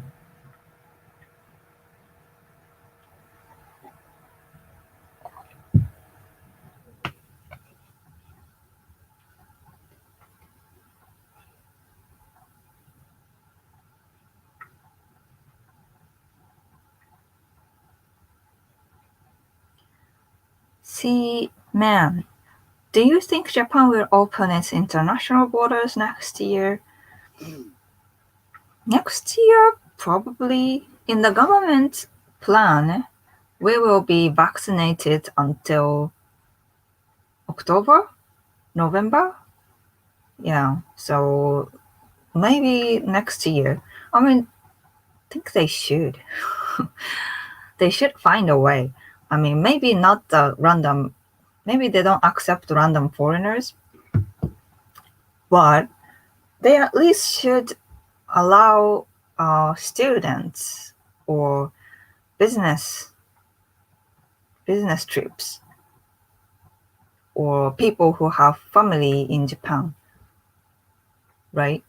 See, man, do you think Japan will open its international borders next year? Next year, probably. In the government plan, we will be vaccinated until October, November. Yeah, so maybe next year. I mean, I think they should. They should find a way. I mean, maybe not the random, maybe they don't accept random foreigners, but they at least should allow students or business business trips or people who have family in Japan, right?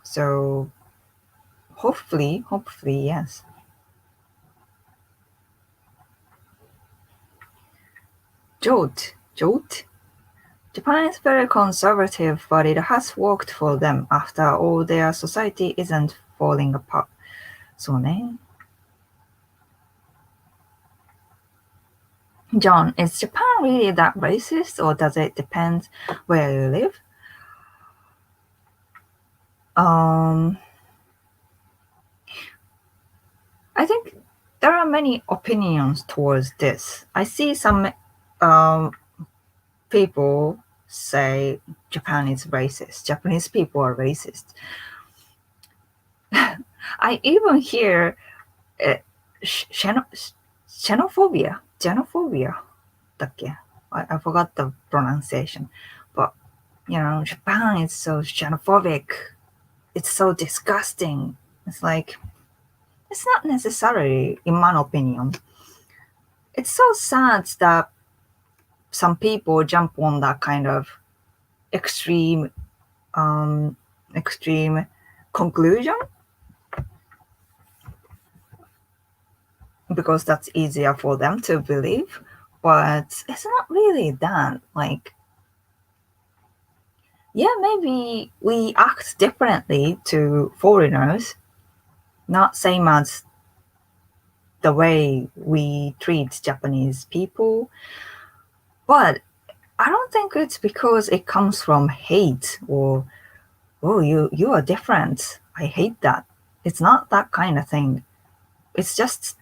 So hopefully, yes. Jolt. Japan is very conservative, but it has worked for them. After all, their society isn't falling apart. そうね。John, is Japan really that racist, or does it depend where you live? I think there are many opinions towards this. I see some um, people say Japan is racist. Japanese people are racist. I even hear uh, xenophobia. Xenophobia. だっけ? I forgot the pronunciation. But, Japan is so xenophobic. It's so disgusting. It's like, it's not necessarily, in my opinion. It's so sad that some people jump on that kind of extreme extreme conclusion because that's easier for them to believe, but it's not really that. Like, yeah, maybe we act differently to foreigners, not same as the way we treat Japanese people. But I don't think it's because it comes from hate or, oh, you are different, I hate that. It's not that kind of thing. It's just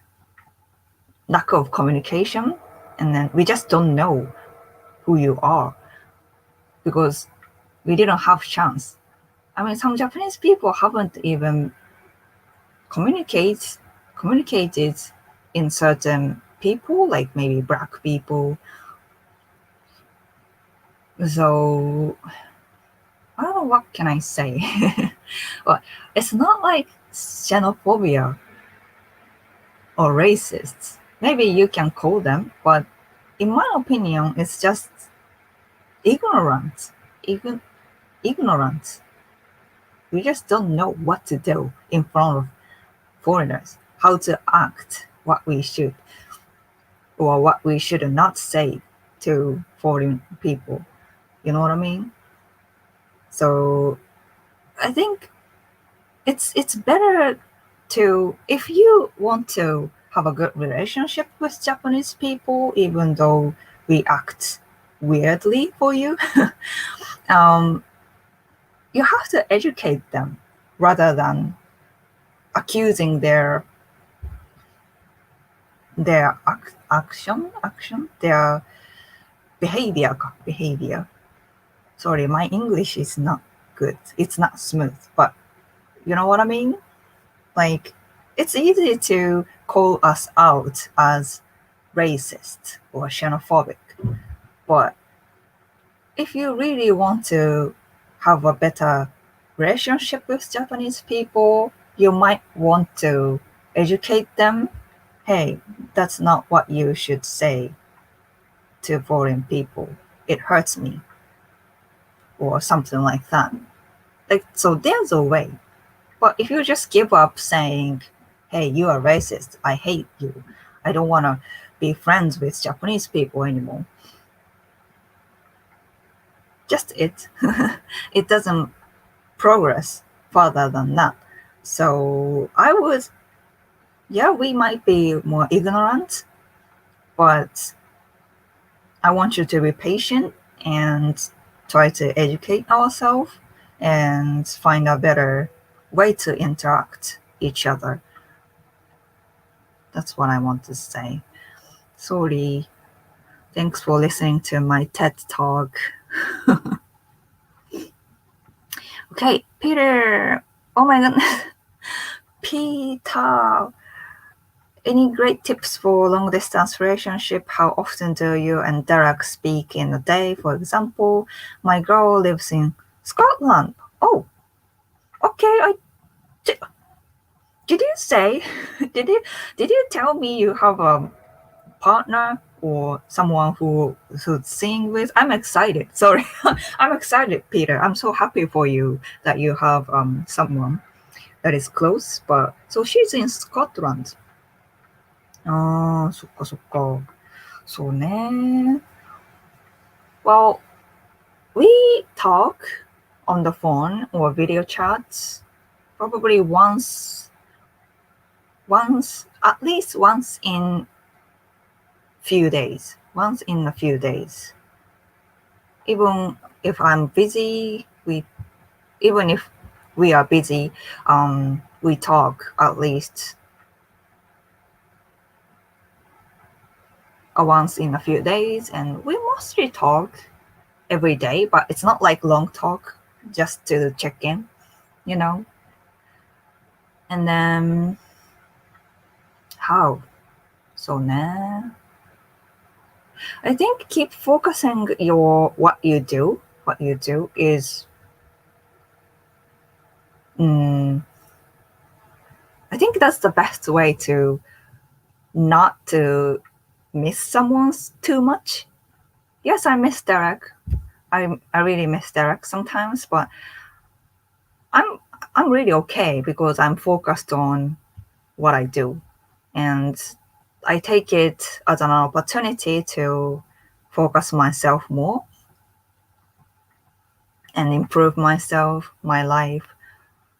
lack of communication, and then we just don't know who you are because we didn't have chance. I mean, some Japanese people haven't even communicated in certain people, like maybe black people. So I don't know, what can I say? Well, it's not like xenophobia or racists. Maybe you can call them, but in my opinion, it's just ignorant. Even ignorant. We just don't know what to do in front of foreigners, how to act, what we should or what we should not say to foreign people. You know what I mean? So I think it's better to, if you want to have a good relationship with Japanese people, even though we act weirdly for you, um, you have to educate them rather than accusing their their behavior. Sorry, my English is not good. It's not smooth, but you know what I mean? Like, it's easy to call us out as racist or xenophobic, but if you really want to have a better relationship with Japanese people, you might want to educate them. Hey, that's not what you should say to foreign people. It hurts me, or something like that. Like, so there's a way. But if you just give up saying, hey, you are racist, I hate you, I don't want to be friends with Japanese people anymore, just it doesn't progress further than that. So I would, yeah, we might be more ignorant, but I want you to be patient and try to educate ourselves and find a better way to interact each other. That's what I want to say. Sorry. Thanks for listening to my TED Talk. Okay, Peter. Oh my goodness. Peter. Any great tips for long distance relationship? How often do you and Derek speak in a day? For example, my girl lives in Scotland. Oh, okay. Did you say? Did you tell me you have a partner or someone who's sing with? I'm excited. Sorry, I'm excited, Peter. I'm so happy for you that you have someone that is close. But so she's in Scotland. ああ、そっかそっか。そうね。Well, we talk on the phone or video chats probably at least once in few days. Once in a few days. Even if I'm busy, even if we are busy, we talk at least once in a few days, and we mostly talk every day, but it's not like long talk, just to check in, you know. And then how? So nah. I think keep focusing what you do. What you do is, I think that's the best way to not to miss someone too much. Yes, I miss Derek. I really miss Derek sometimes, but I'm I'm really okay because I'm focused on what I do, and I take it as an opportunity to focus myself more and improve myself, my life.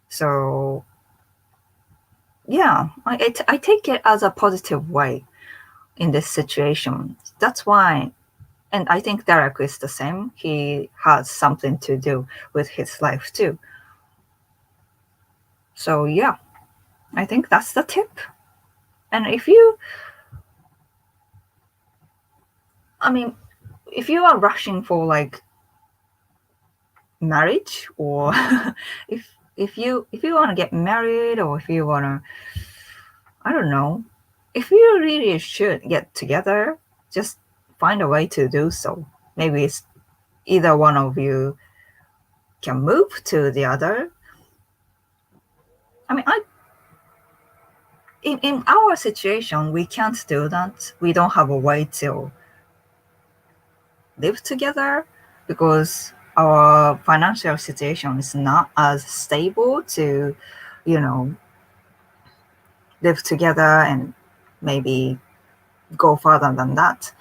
So yeah, I take it as a positive way in this situation. That's why, and I think Derek is the same. He has something to do with his life too. So yeah, I think that's the tip. And I mean, if you are rushing for like marriage, or if you want to get married, or if you want to, I don't know, if you really should get together, just find a way to do so. Maybe it's either one of you can move to the other. I mean, in our situation, we can't do that. We don't have a way to live together because our financial situation is not as stable to, you know, live together and maybe go further than that.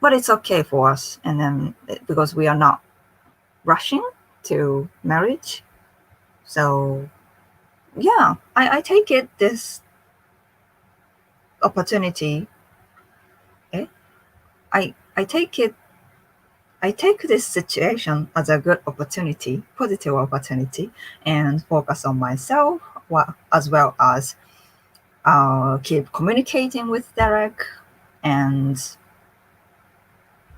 But it's okay for us, and then because we are not rushing to marriage, so yeah, I take it this opportunity. Eh? I take it I take this situation as a good opportunity, positive opportunity, and focus on myself, as well as keep communicating with Derek. And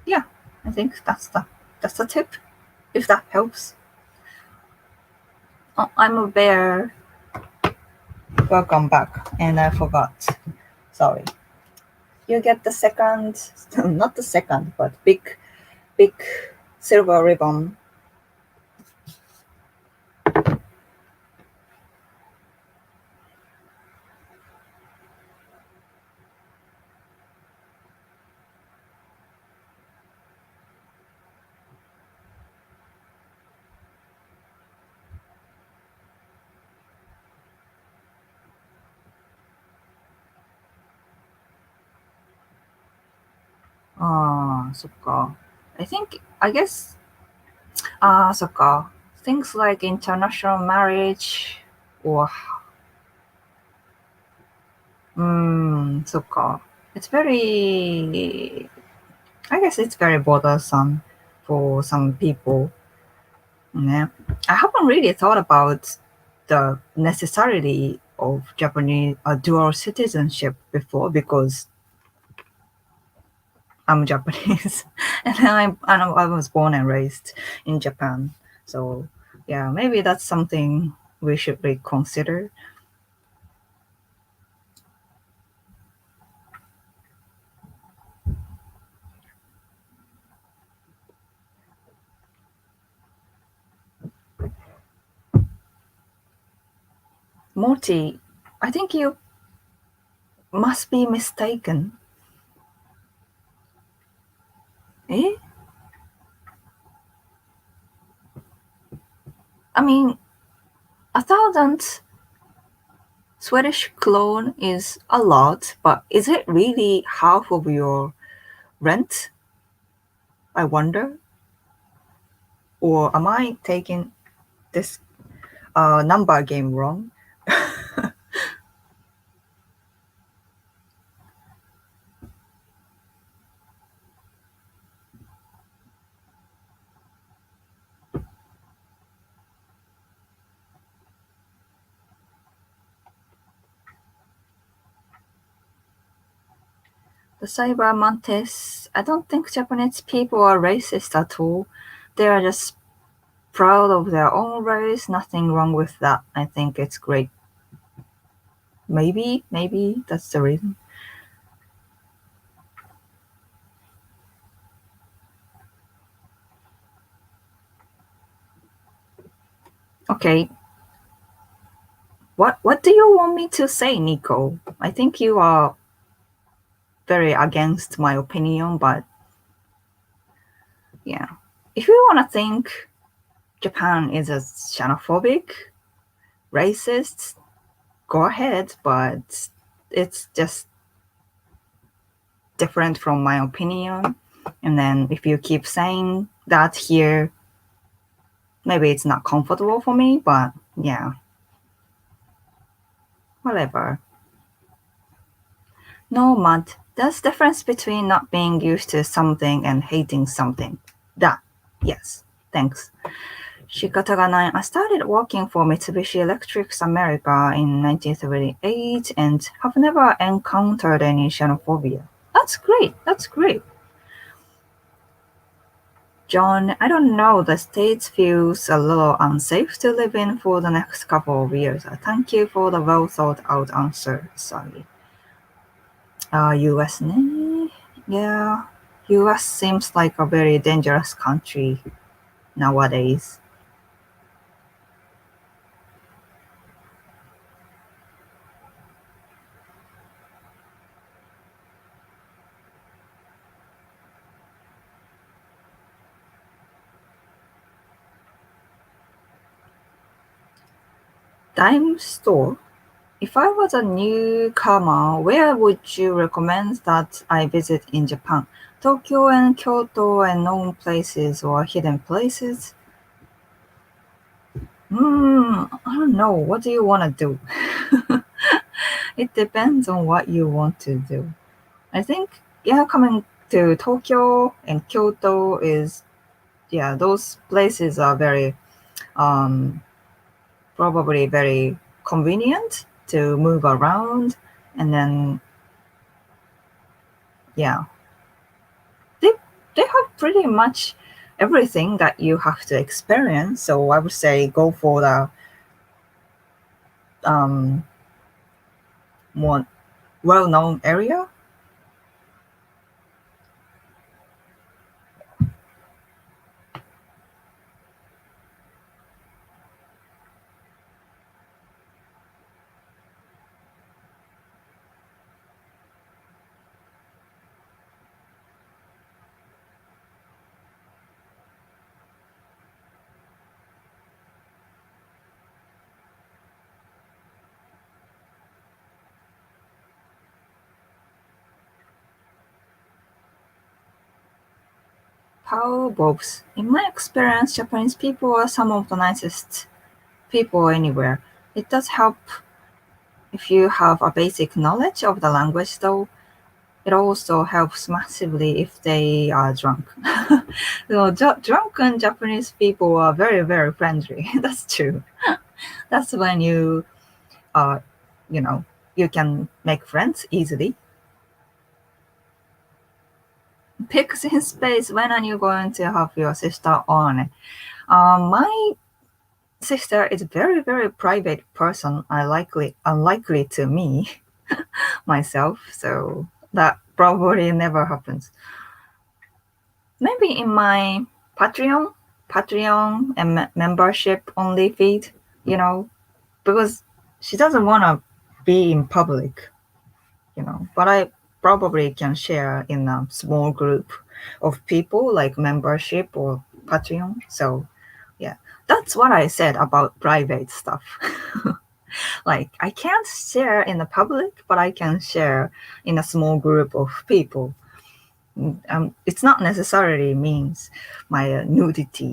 yeah, I think that's the tip, if that helps. Oh, I'm a bear. Welcome back, and I forgot. Sorry. You get the second, not the second, but big silver ribbon. Ah, そっか. I guess, そっか. Things like international marriage or, そっか. It's very, I guess it's very bothersome for some people. Yeah. I haven't really thought about the necessity of Japanese dual citizenship before because I'm Japanese and I was born and raised in Japan. So yeah, maybe that's something we should reconsider. Morty, I think you must be mistaken. Eh? I mean, 1,000 Swedish krone is a lot, but is it really half of your rent? I wonder. Or am I taking this number game wrong? The cyber mantis, I don't think Japanese people are racist at all. They are just proud of their own race. Nothing wrong with that. I think it's great. Maybe that's the reason. Okay, what do you want me to say, Nico? I think you are very against my opinion, but yeah. If you want to think Japan is a xenophobic, racist, go ahead, but it's just different from my opinion. And then if you keep saying that here, maybe it's not comfortable for me, but yeah. Whatever. No, Matt. There's difference between not being used to something and hating something. That. Yes. Thanks. Shikata ga nai. I started working for Mitsubishi Electric America in 1978 and have never encountered any xenophobia. That's great. That's great. John, I don't know. The States feels a little unsafe to live in for the next couple of years. Thank you for the well thought out answer, Sally. US ね. Yeah. US seems like a very dangerous country nowadays. Dime store. If I was a newcomer, where would you recommend that I visit in Japan? Tokyo and Kyoto and known places or hidden places? I don't know. What do you want to do? It depends on what you want to do. I think, yeah, coming to Tokyo and Kyoto is, yeah, those places are very, um, probably very convenient to move around. And then, yeah, they, they have pretty much everything that you have to experience. So I would say go for the um, more well-known area. How Bobs. In my experience, Japanese people are some of the nicest people anywhere. It does help if you have a basic knowledge of the language, though. It also helps massively if they are drunk. So drunken Japanese people are very, very friendly. That's true. That's when uh, you know, you can make friends easily. Pigs in space. When are you going to have your sister on? My sister is a very, very private person. Unlikely to me myself. So that probably never happens. Maybe in my Patreon and membership only feed, because she doesn't want to be in public, but I probably can share in a small group of people like membership or Patreon. So yeah, that's what I said about private stuff. Like I can't share in the public, but I can share in a small group of people. It's not necessarily means my nudity.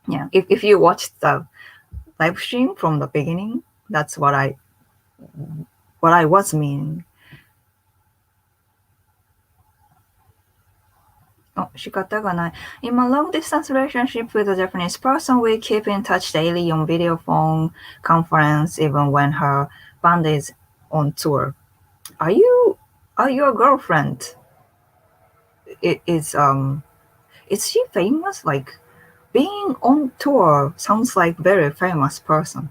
Yeah, if you watch the live stream from the beginning, that's what I was meaning. Oh, 仕方がない. In my long distance relationship with a Japanese person, we keep in touch daily on video phone conference, even when her band is on tour. Are you your girlfriend? Is she famous? Like being on tour sounds like very famous person.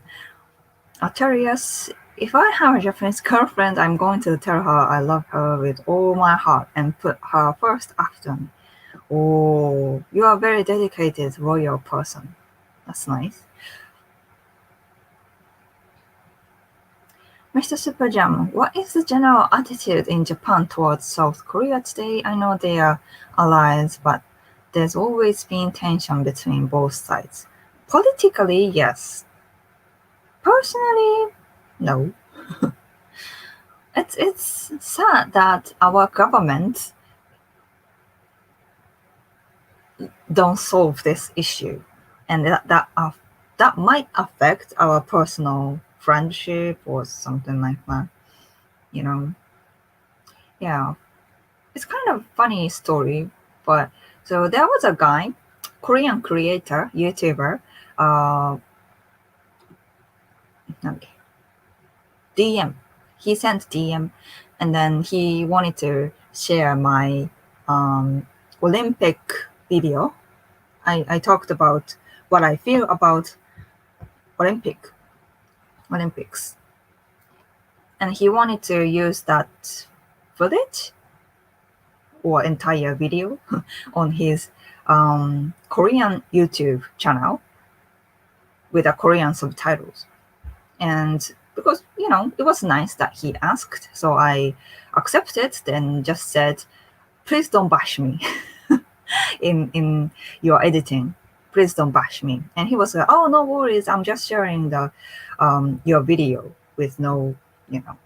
I'll tell you, yes, if I have a Japanese girlfriend, I'm going to tell her I love her with all my heart and put her first after me. Oh, you are a very dedicated, loyal person. That's nice. Mr. Super Jam, what is the general attitude in Japan towards South Korea today? I know they are allies, but there's always been tension between both sides. Politically, yes. Personally, no. It's sad that our government don't solve this issue, and that might affect our personal friendship or something like that, you know. Yeah, it's kind of funny story, but so there was a guy, Korean creator, YouTuber, uh, okay, DM. He sent DM, and then he wanted to share my Olympic video. I talked about what I feel about Olympics, and he wanted to use that footage or entire video on his Korean YouTube channel with a Korean subtitles. And because it was nice that he asked, so I accepted. Then just said, "Please don't bash me in your editing. Please don't bash me." And he was like, "Oh, no worries. I'm just sharing the your video with no you know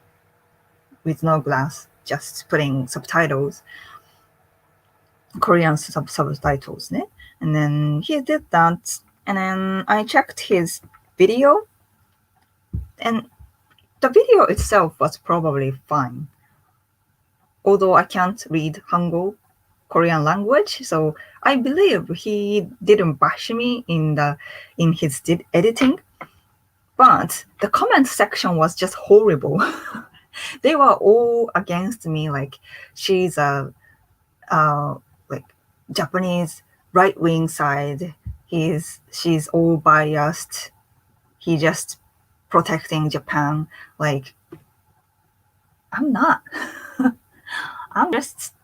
with no glass, just putting subtitles, Korean subtitles." Ne? And then he did that, and then I checked his video, and the video itself was probably fine, although I can't read Hangul, Korean language, so I believe he didn't bash me in his editing. But the comment section was just horrible. They were all against me, like she's a uh, like Japanese right wing side. She's all biased. He just protecting Japan. Like I'm not. I'm just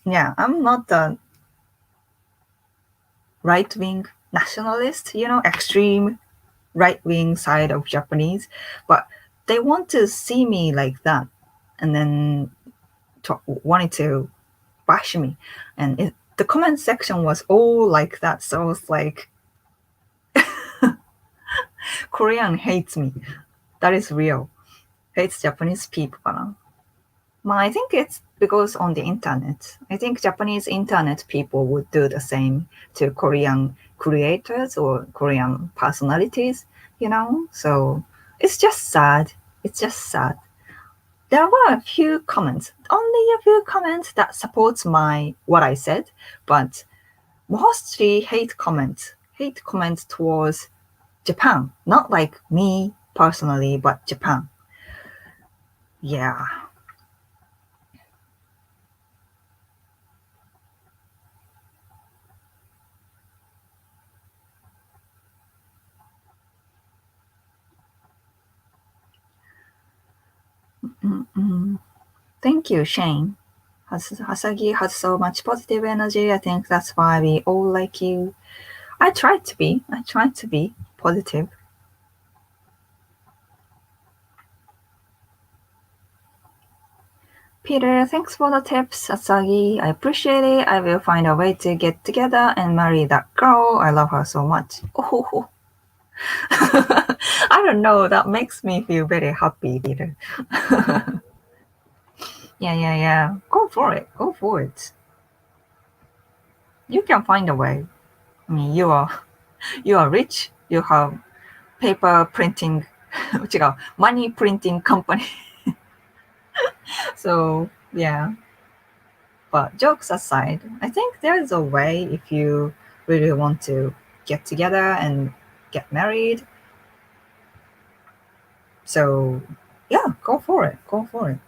I'm not the right wing nationalist, extreme right wing side of Japanese, but they want to see me like that, and then wanted to bash me, and the comment section was all like that. So I was like, Korean hates me. That is real. Hates Japanese people. I think it's because on the internet. I think Japanese internet people would do the same to Korean creators or Korean personalities, So it's just sad. It's just sad. There were a few comments, only a few comments that supports what I said, but mostly hate comments towards Japan, not like me personally, but Japan. Yeah. Mm-mm. Thank you, Shane. Hasagi has so much positive energy. I think that's why we all like you. I try to be. I try to be positive. Peter, thanks for the tips, Asagi. I appreciate it. I will find a way to get together and marry that girl. I love her so much. Oh, I don't know. That makes me feel very happy, Peter. Yeah. Go for it. Go for it. You can find a way. I mean, you are rich. You have paper printing, 違う money printing company. So yeah. But jokes aside, I think there is a way if you really want to get together and get married. So yeah, go for it. Go for it.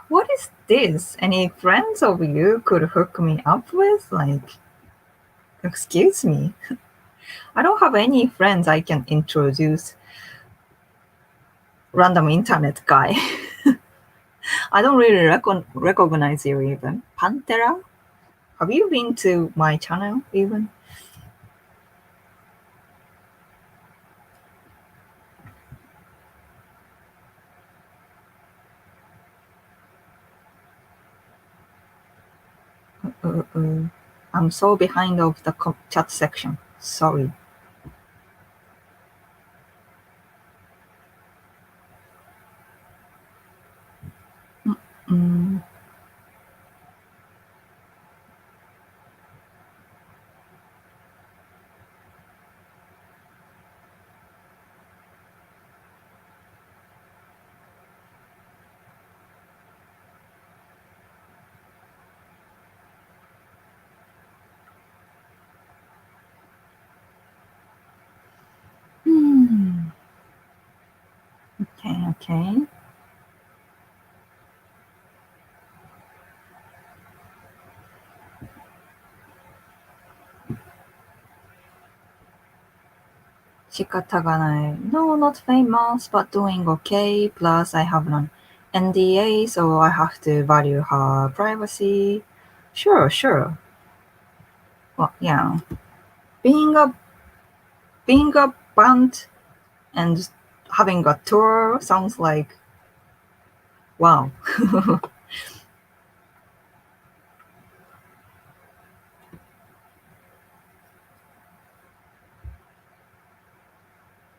What is this? Any friends of you could hook me up with? Like, excuse me. I don't have any friends I can introduce random internet guy. I don't really recognize you even. Pantera? Have you been to my channel even? I'm so behind of the chat section. Sorry. Mm, Okay. Shikataganai. No, not famous, but doing okay. Plus, I have an NDA, so I have to value her privacy. Sure, sure. Well, yeah. Being a being a band and having a tour sounds like wow.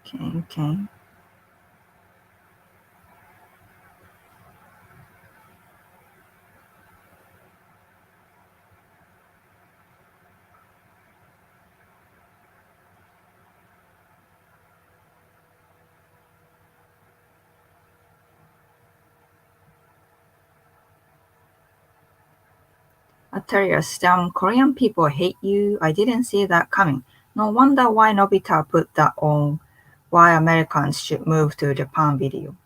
Okay, okay. Atarius, damn Korean people hate you. I didn't see that coming. No wonder why Nobita put that on why Americans should move to Japan video.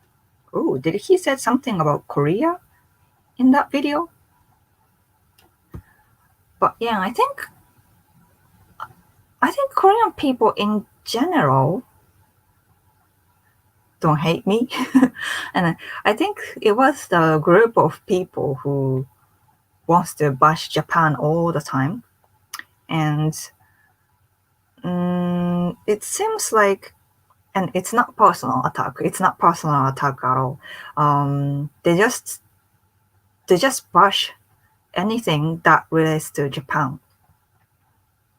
Oh, did he say something about Korea in that video? But yeah, I think Korean people in general don't hate me. And I think it was the group of people who wants to bash Japan all the time. And it seems like, and it's not personal attack. It's not personal attack at all. They just bash anything that relates to Japan,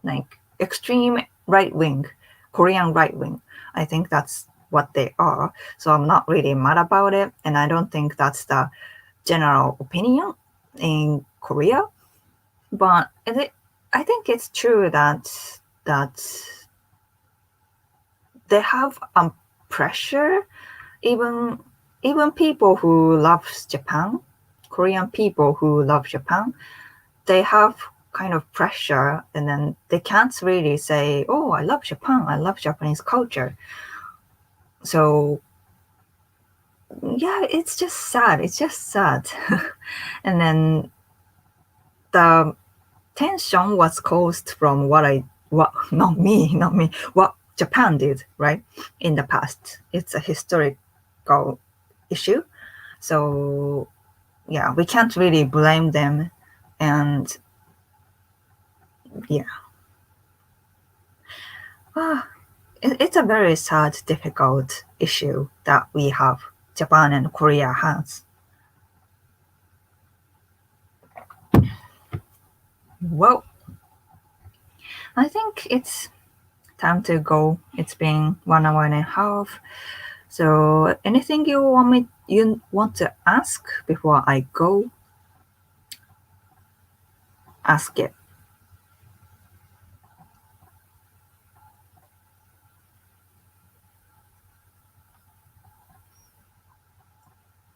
like extreme right wing, Korean right wing. I think that's what they are. So I'm not really mad about it, and I don't think that's the general opinion in Korea. But I think it's true that they have pressure. Even even people who love Japan, Korean people who love Japan, they have kind of pressure, and then they can't really say, "Oh, I love Japan. I love Japanese culture." So yeah, it's just sad. It's just sad. And then the tension was caused from what not me, not me, what Japan did, right, in the past. It's a historical issue. So yeah, we can't really blame them. And yeah, ah, it's a very sad, difficult issue that we have, Japan and Korea has. Well, I think it's time to go. It's been 1 hour and a half. So anything you want to ask before I go? Ask it.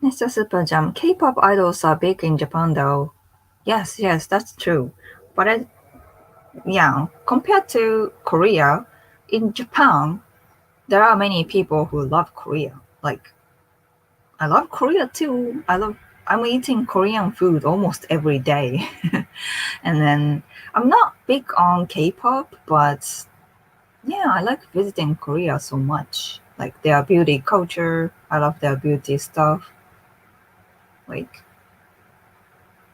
Mr. Super Jam, K-pop idols are big in Japan though. Yes, yes, that's true. But yeah, compared to Korea, in Japan, there are many people who love Korea. Like, I love Korea too. I'm eating Korean food almost every day. And then I'm not big on K-pop, but yeah, I like visiting Korea so much. Like their beauty culture, I love their beauty stuff. Like,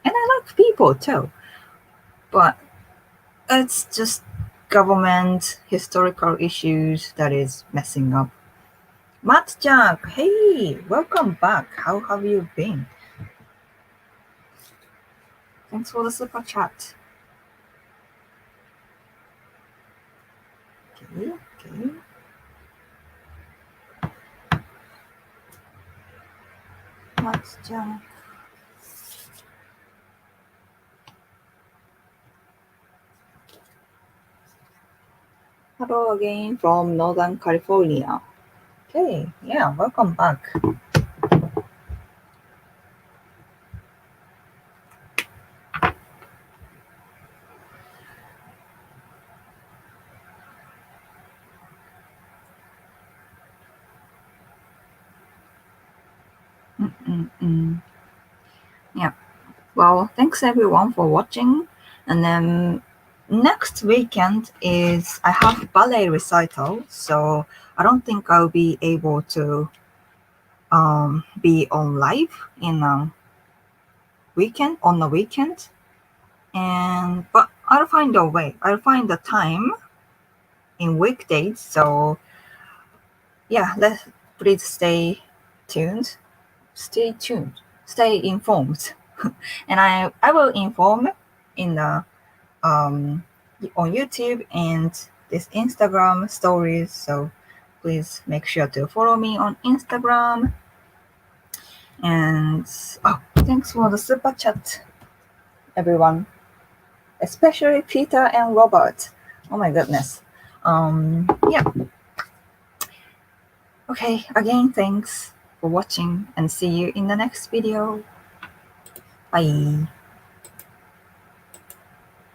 and I like people too. But it's just government historical issues that is messing up. Matt Jack, hey, welcome back. How have you been? Thanks for the super chat. Okay, okay. Matt Jack. Hello again from Northern California. Okay, yeah, welcome back. Mm-mm-mm. Yeah. Well, thanks everyone for watching. And then next weekend is I have ballet recital, so I don't think I'll be able to be on live in a weekend on the weekend. And but I'll find a way. I'll find the time in weekdays. So yeah, let's please stay tuned. Stay tuned. Stay informed. And I will inform in the on YouTube and this Instagram stories. So please make sure to follow me on Instagram. And oh, thanks for the super chat, everyone, especially Peter and Robert. Oh my goodness. Yeah. Okay. Again, thanks for watching and see you in the next video. Bye.